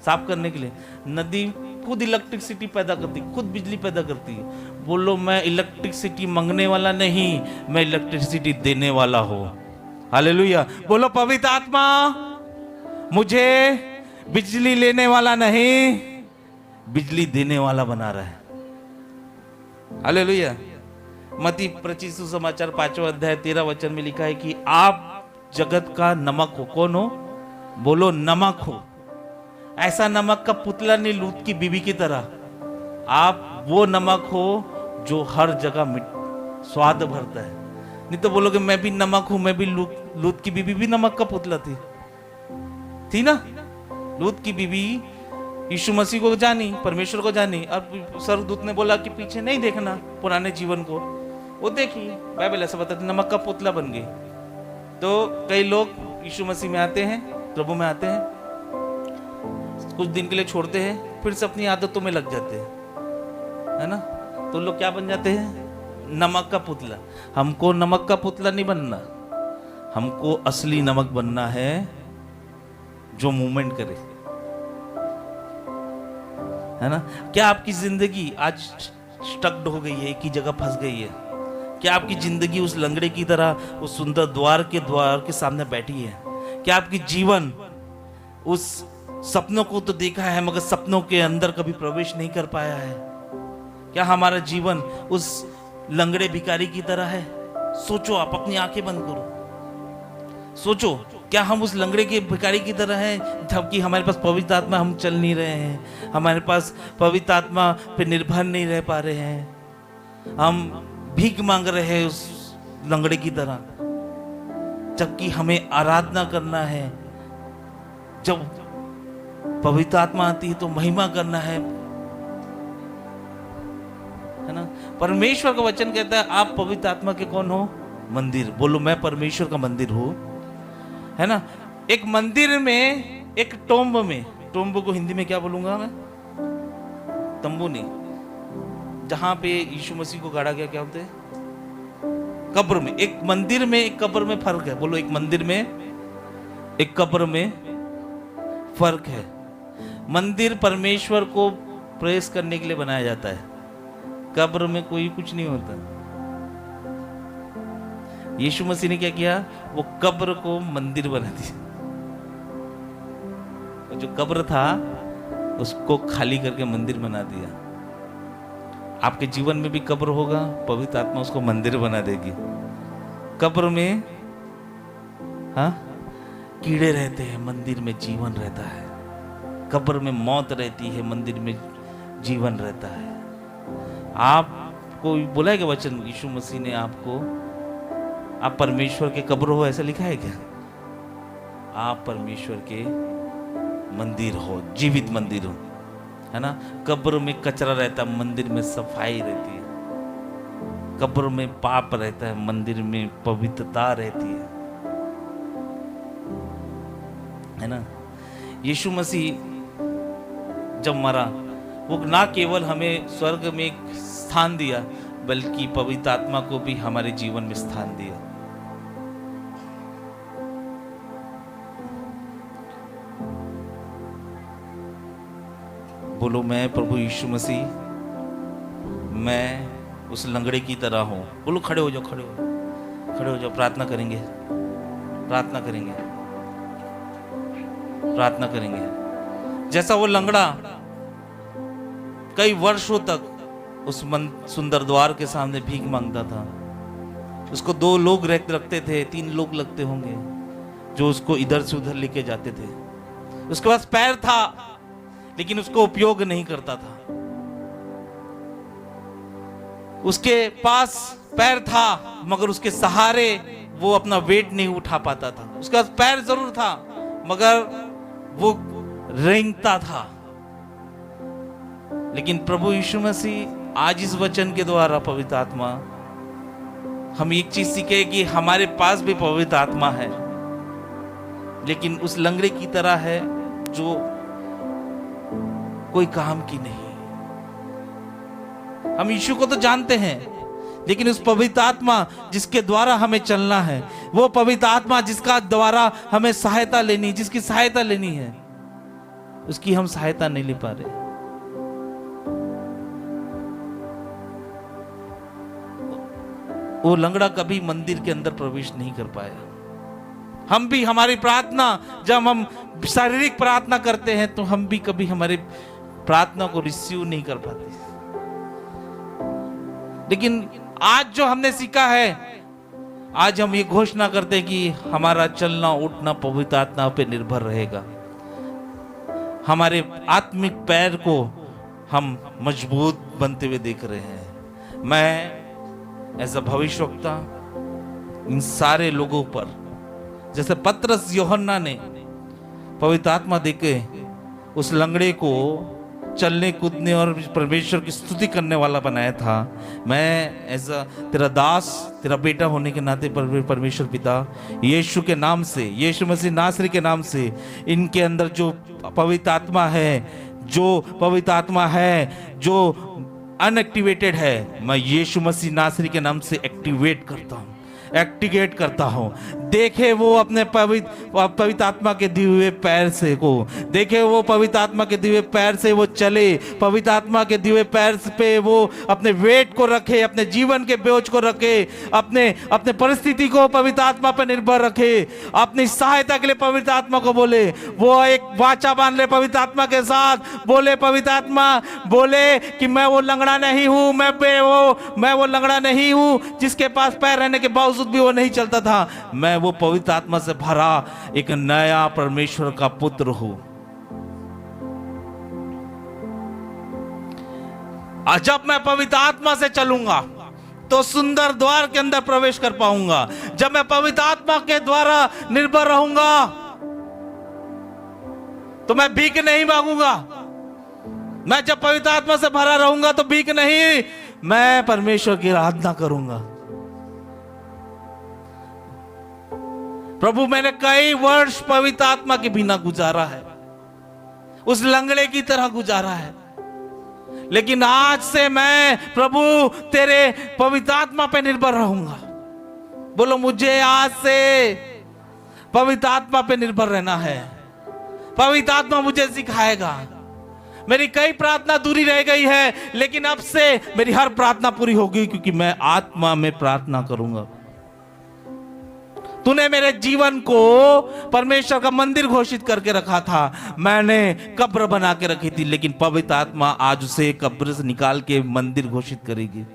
साफ करने के लिए, नदी खुद इलेक्ट्रिसिटी पैदा करती, खुद बिजली पैदा करती है। बोलो मैं इलेक्ट्रिसिटी मांगने वाला नहीं, मैं इलेक्ट्रिसिटी देने वाला हूं। हालेलुया। बोलो पवित्र आत्मा मुझे बिजली लेने वाला नहीं, बिजली देने वाला बना रहा है। हालेलुया। मत्ती प्रचित सुसमाचार 5वां अध्याय 13 वचन में लिखा है कि आप जगत का नमक हो। कौन हो? बोलो नमक हो। ऐसा नमक का पुतला नहीं, लूत की बीवी की तरह। आप वो नमक हो जो हर जगह स्वाद भरता है। नहीं तो बोलोगे मैं भी नमक हूं, मैं भी लूत की बीवी भी नमक का पुतला थी ना। लूत की बीवी यीशु मसीह को जानी, परमेश्वर को जानी, और स्वर्गदूत ने बोला कि पीछे नहीं देखना पुराने जीवन को। वो देखी, बाइबल ऐसा बताती, नमक का पुतला बन गई। तो कई लोग यीशु मसीह में आते हैं, प्रभु में आते हैं, कुछ दिन के लिए छोड़ते हैं, फिर से अपनी आदतों में लग जाते हैं, है ना। तो लोग क्या बन जाते हैं? नमक का पुतला। हमको नमक का पुतला नहीं बनना, हमको असली नमक बनना है जो मूवमेंट करे, है ना। क्या आपकी जिंदगी आज स्टक्ड हो गई है, एक ही जगह फंस गई है? क्या आपकी जिंदगी उस लंगड़े की तरह उस सुंदर द्वार के सामने बैठी है? क्या आपकी जीवन उस सपनों को तो देखा है मगर सपनों के अंदर कभी प्रवेश नहीं कर पाया है? क्या हमारा जीवन उस लंगड़े भिखारी की तरह है? सोचो, आप अपनी आंखें बंद करो, सोचो, क्या हम उस लंगड़े के भिखारी की तरह हैं जबकि हमारे पास पवित्र आत्मा, हम चल नहीं रहे हैं, हमारे पास पवित्र आत्मा पे निर्भर नहीं रह पा रहे हैं, हम भीख मांग रहे हैं उस लंगड़े की तरह, जबकि हमें आराधना करना है। जब पवित्र आत्मा आती है तो महिमा करना है ना। परमेश्वर का वचन कहता है आप पवित्र आत्मा के कौन हो? मंदिर। बोलो मैं परमेश्वर का मंदिर हूं, है ना। एक मंदिर में, एक टोम्ब में, टोम्ब को हिंदी में क्या बोलूंगा मैं? तंबू नहीं, जहां पे यीशु मसीह को गाड़ा गया, क्या बोलते हैं? कब्र में। एक मंदिर में, एक कब्र में फर्क है। बोलो एक मंदिर में, एक कब्र में फर्क है। मंदिर परमेश्वर को प्रेस करने के लिए बनाया जाता है, कब्र में कोई कुछ नहीं होता। यीशु मसीह ने क्या किया? वो कब्र को मंदिर बना दिया। जो कब्र था उसको खाली करके मंदिर बना दिया। आपके जीवन में भी कब्र होगा, पवित्र आत्मा उसको मंदिर बना देगी। कब्र में हाँ कीड़े रहते हैं, मंदिर में जीवन रहता है। कब्र में मौत रहती है, मंदिर में जीवन रहता है। आपको बोला है क्या वचन? यीशु मसीह ने आपको, आप परमेश्वर के कब्र हो, ऐसा लिखा है क्या? आप परमेश्वर के मंदिर हो, जीवित मंदिर हो, है ना। कब्र में कचरा रहता है, मंदिर में सफाई रहती है। कब्र में पाप रहता है, मंदिर में पवित्रता रहती है ना। यीशु मसीह जब मरा, वो ना केवल हमें स्वर्ग में एक स्थान दिया, बल्कि पवित्र आत्मा को भी हमारे जीवन में स्थान दिया। बोलो मैं प्रभु यीशु मसीह, मैं उस लंगड़े की तरह हूं। बोलो खड़े हो जाओ, खड़े हो जाओ, प्रार्थना करेंगे, प्रार्थना करेंगे, प्रार्थना करेंगे। जैसा वो लंगड़ा कई वर्षों तक उस सुंदर द्वार के सामने भीख मांगता था, उसको 2 लोग रखते थे, 3 लोग लगते होंगे जो उसको इधर से उधर लेके जाते थे। उसके पास पैर था लेकिन उसको उपयोग नहीं करता था। उसके पास पैर था मगर उसके सहारे वो अपना वेट नहीं उठा पाता था। उसके पास पैर जरूर था मगर वो रेंगता था। लेकिन प्रभु यीशु मसीह आज इस वचन के द्वारा, पवित्र आत्मा, हम एक चीज सीखे कि हमारे पास भी पवित्र आत्मा है, लेकिन उस लंगड़े की तरह है जो कोई काम की नहीं। हम यीशु को तो जानते हैं, लेकिन उस पवित्र आत्मा जिसके द्वारा हमें चलना है, वो पवित्र आत्मा जिसका द्वारा हमें सहायता लेनी, जिसकी सहायता लेनी है, उसकी हम सहायता नहीं ले पा रहे। वो लंगड़ा कभी मंदिर के अंदर प्रवेश नहीं कर पाया। हम भी हमारी प्रार्थना, जब हम शारीरिक प्रार्थना करते हैं तो हम भी कभी हमारे प्रार्थना को रिसीव नहीं कर पाते। लेकिन आज जो हमने सीखा है, आज हम ये घोषणा करते हैं कि हमारा चलना उठना पवित्र आत्मा पे निर्भर रहेगा। हमारे आत्मिक पैर को हम मजबूत बनते हुए देख रहे हैं। मैं ऐसा भविष्यवक्ता इन सारे लोगों पर, जैसे पतरस यूहन्ना ने पवित्र आत्मा देके उस लंगड़े को चलने कूदने और परमेश्वर की स्तुति करने वाला बनाया था, मैं ऐसा तेरा दास, तेरा बेटा होने के नाते परमेश्वर पिता यीशु के नाम से, यीशु मसीह नासरी के नाम से, इनके अंदर जो पवित्र आत्मा है, जो अनएक्टिवेटेड है, मैं यीशु मसीह नासरी के नाम से एक्टिवेट करता हूं। देखे वो अपने पवित्र आत्मा के दिए हुए पैर से को, देखे वो पवित्र आत्मा के दिए हुए पैर से वो चले, पवित्र आत्मा के दिए हुए पैर पे वो अपने वेट को रखे, अपने जीवन के बोझ को रखे, अपने परिस्थिति को पवित्र आत्मा पर निर्भर रखे, अपनी सहायता के लिए पवित्र आत्मा को बोले। वो एक वाचा बांध ले पवित्र आत्मा के साथ, बोले पवित्र आत्मा बोले कि मैं वो लंगड़ा नहीं हूं, मैं वो लंगड़ा नहीं हूं जिसके पास पैर रहने के बावजूद भी वो नहीं चलता था। मैं वो पवित्र आत्मा से भरा एक नया परमेश्वर का पुत्र हूं। जब मैं पवित्र आत्मा से चलूंगा तो सुंदर द्वार के अंदर प्रवेश कर पाऊंगा। जब मैं पवित्र आत्मा के द्वारा निर्भर रहूंगा तो मैं भीख नहीं मांगूंगा। मैं जब पवित्र आत्मा से भरा रहूंगा तो भीख नहीं, मैं परमेश्वर की आराधना करूंगा। प्रभु मैंने कई वर्ष पवित्र आत्मा के बिना गुजारा है, उस लंगड़े की तरह गुजारा है, लेकिन आज से मैं प्रभु तेरे पवित्र आत्मा पे निर्भर रहूंगा। बोलो मुझे आज से पवित्र आत्मा पे निर्भर रहना है। पवित्र आत्मा मुझे सिखाएगा। मेरी कई प्रार्थना दूरी रह गई है, लेकिन अब से मेरी हर प्रार्थना पूरी होगी, क्योंकि मैं आत्मा में प्रार्थना करूंगा। तूने मेरे जीवन को परमेश्वर का मंदिर घोषित करके रखा था, मैंने कब्र बना के रखी थी, लेकिन पवित्र आत्मा आज उसे कब्र से निकाल के मंदिर घोषित करेगी।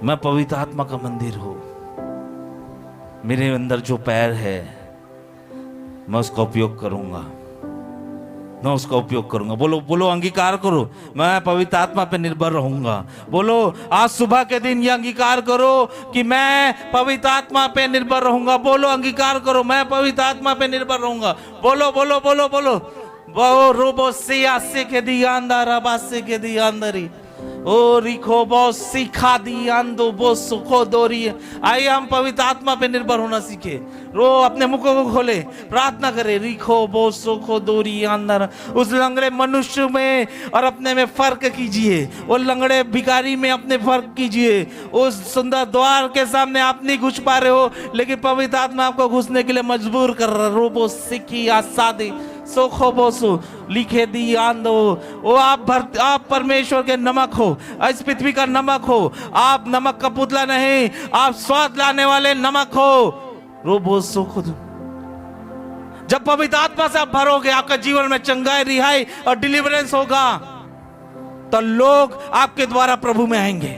मैं पवित्र आत्मा का मंदिर हूं। मेरे अंदर जो पैर है मैं उसका उपयोग करूंगा, मैं उसका उपयोग करूंगा। बोलो बोलो अंगीकार करो, मैं पवित्र आत्मा पे निर्भर रहूंगा। बोलो आज सुबह के दिन ये अंगीकार करो कि मैं पवित्र आत्मा पे निर्भर रहूंगा। बोलो अंगीकार करो, मैं पवित्र आत्मा पे निर्भर रहूंगा। बोलो बोलो बोलो बोलो वो रोबो सिया से के दी अंदर बासे के दी अंदरी ओ रिखो बो सिखा दी आंदो बो सुखो दोरी। आइए हम पवित्र आत्मा पे निर्भर होना सीखे। रो अपने मुखों को खोले, प्रार्थना करे, रिखो बो सुखो दोरी अंदर। उस लंगड़े मनुष्य में और अपने में फर्क कीजिए, वो लंगड़े भिखारी में अपने फर्क कीजिए। उस सुंदर द्वार के सामने आप नहीं घुस पा रहे हो, लेकिन पवित्र आत्मा आपको घुसने के लिए मजबूर कर रहा। रोबो सिखी आसादी सोखो बोसो लिखे दी आंदो। वो आप परमेश्वर के नमक हो, इस पृथ्वी का नमक हो। आप नमक का पुतला नहीं, आप स्वाद लाने वाले नमक हो। रोबो सोखो। जब पवित्र आत्मा से आप भरोगे, आपका जीवन में चंगाई, रिहाई और डिलीवरेंस होगा, तो लोग आपके द्वारा प्रभु में आएंगे।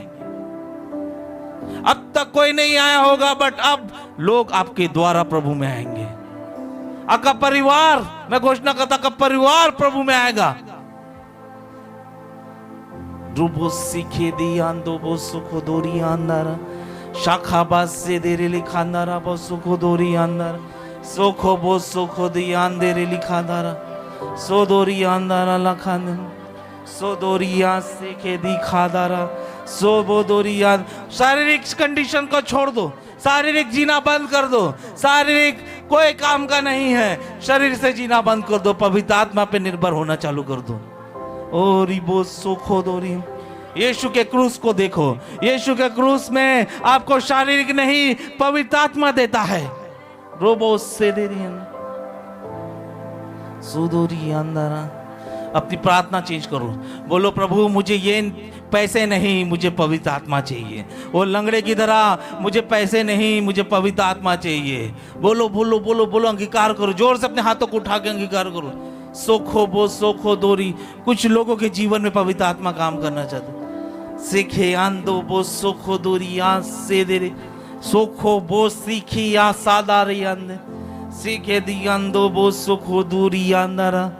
अब तक कोई नहीं आया होगा, बट अब लोग आपके द्वारा प्रभु में आएंगे। आपका परिवार, मैं घोषणा करता का परिवार प्रभु में आएगा। रूबो सीखे दी आंदो बो सुखो दोरी अंदर शाखा बासे देरे लिखांदरा बो सुखो दोरी अंदर सोखो बो सुखो दी आंदेरे लिखांदरा सो दोरी अंदर लखांदर सो दोरिया सीखे दी खादारा सो बो दोरिया। शारीरिक कंडीशन को छोड़ दो, शारीरिक जीना बंद कर दो। शारीरिक कोई काम का नहीं है, शरीर से जीना बंद कर दो, पवित्र आत्मा पे निर्भर होना चालू कर दो। ओ रिबो सोखो दोरी यीशु के क्रूस को देखो। यीशु के क्रूस में आपको शारीरिक नहीं पवित्र आत्मा देता है। रोबो सेदेरियन सुदूरी अंदर। अपनी प्रार्थना चेंज करो, बोलो प्रभु मुझे ये पैसे नहीं, मुझे पवित्र आत्मा चाहिए। वो लंगड़े की तरह मुझे पैसे नहीं, मुझे पवित्र आत्मा चाहिए। बोलो बोलो बोलो बोलो, अंगीकार करो, जोर से अपने हाथों को उठा के अंगीकार करो। सोखो बो सोखो दोरी। कुछ लोगों के जीवन में पवित्र आत्मा काम करना चाहते। सीखे आंदो बो सोखो दोरी या से दे रे सोखो बो सीखी या सादारी अंद सीखे दी आंदो बो सोखो दूरी अंदरा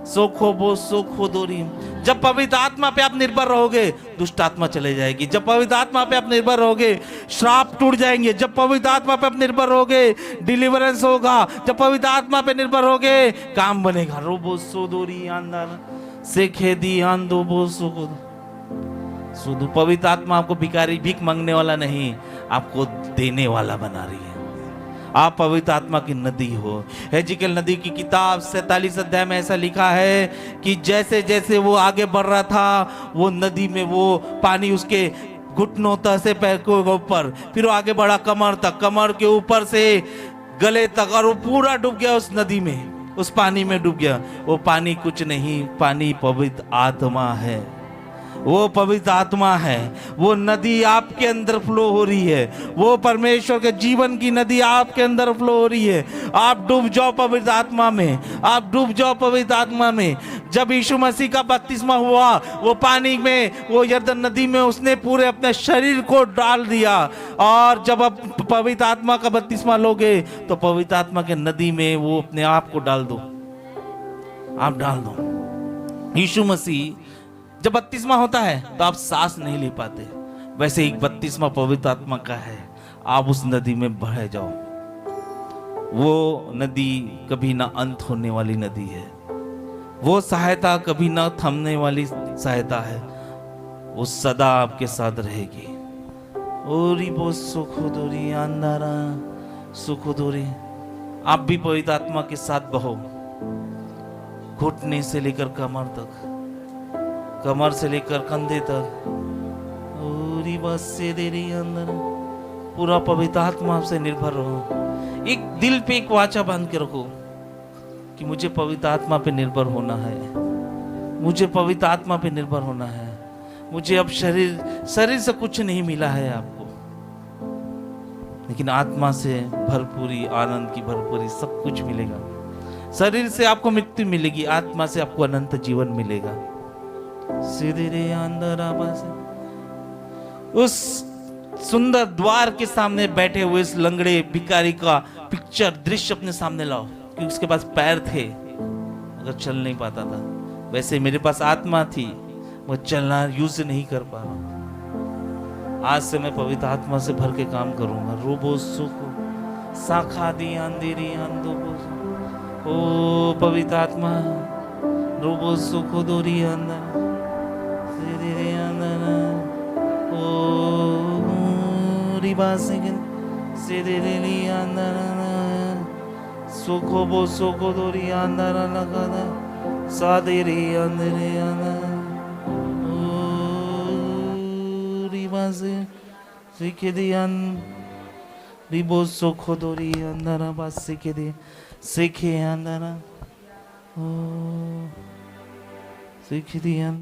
सोखो बो सोखो दोरी। जब पवित्र आत्मा पे आप निर्भर रहोगे दुष्ट आत्मा चले जाएगी। जब पवित्र आत्मा पे आप निर्भर रहोगे श्राप टूट जाएंगे। जब पवित्र आत्मा पे आप निर्भर रहोगे डिलीवरेंस होगा। जब पवित्र आत्मा पे निर्भर रहोगे काम बनेगा। रोबो सोदोरी आंदर सेखे दी आंदो बो सोखो। सुधु पवित्र आत्मा आपको भिखारी भीख मांगने वाला नहीं, आपको देने वाला बना रही है। आप पवित्र आत्मा की नदी हो। हेजिकेल नदी की किताब 47 अध्याय में ऐसा लिखा है कि जैसे जैसे वो आगे बढ़ रहा था वो नदी में वो पानी उसके घुटनों तक से पैर के ऊपर, फिर वो आगे बढ़ा कमर तक, कमर के ऊपर से गले तक, और वो पूरा डूब गया उस नदी में, उस पानी में डूब गया। वो पानी कुछ नहीं, पानी पवित्र आत्मा है। वो पवित्र आत्मा है। वो नदी आपके अंदर फ्लो हो रही है। वो परमेश्वर के जीवन की नदी आपके अंदर फ्लो हो रही है। आप डूब जाओ पवित्र आत्मा में, आप डूब जाओ पवित्र आत्मा में। जब यीशु मसीह का बपतिस्मा हुआ वो पानी में, वो यरदन नदी में उसने पूरे अपने शरीर को डाल दिया। और जब आप पवित्र आत्मा का बपतिस्मा लोगे तो पवित्र आत्मा के नदी में वो अपने आप को डाल दो, आप डाल दो। यीशु मसीह जब बपतिस्मा होता है तो आप सांस नहीं ले पाते, वैसे एक बपतिस्मा पवित्र आत्मा का है। आप उस नदी में बह जाओ। वो नदी कभी ना अंत होने वाली नदी है। वो सहायता कभी ना थमने वाली सहायता है। वो सदा आपके साथ रहेगी। ओरी बो सुखोदोरी अंधारा सुखोदोरी। आप भी पवित्र आत्मा के साथ बहो, घुटने से लेकर कमर तक, कमर से लेकर कंधे तक। बस से देरी अंदर पूरा पवित्र आत्मा आपसे निर्भर रहो। एक दिल पे एक वाचा बांध के रखो कि मुझे पवित्र आत्मा पे निर्भर होना है, मुझे पवित्र आत्मा पे निर्भर होना है। मुझे अब शरीर से कुछ नहीं मिला है आपको, लेकिन आत्मा से भरपूरी, आनंद की भरपूरी सब कुछ मिलेगा। शरीर से आपको मृत्यु मिलेगी, आत्मा से आपको अनंत जीवन मिलेगा। सीधे अंदर आवाज उस सुंदर द्वार के सामने बैठे हुए इस लंगड़े भिखारी का पिक्चर दृश्य अपने सामने लाओ कि उसके पास पैर थे मगर चल नहीं पाता था। वैसे मेरे पास आत्मा थी, वो चलना यूज नहीं कर पा रहा। आज से मैं पवित्र आत्मा से भर के काम करूंगा। रोबो सुखो साखा दी अंधेरी अंधो ओ पवित्र आत्मा रोबो सुखो दोरी अंदर Sokobo sokodori andara lagada sadiri andere ana ribaze sikedian ribo sokodori andara basikedi sikhe andara sikedian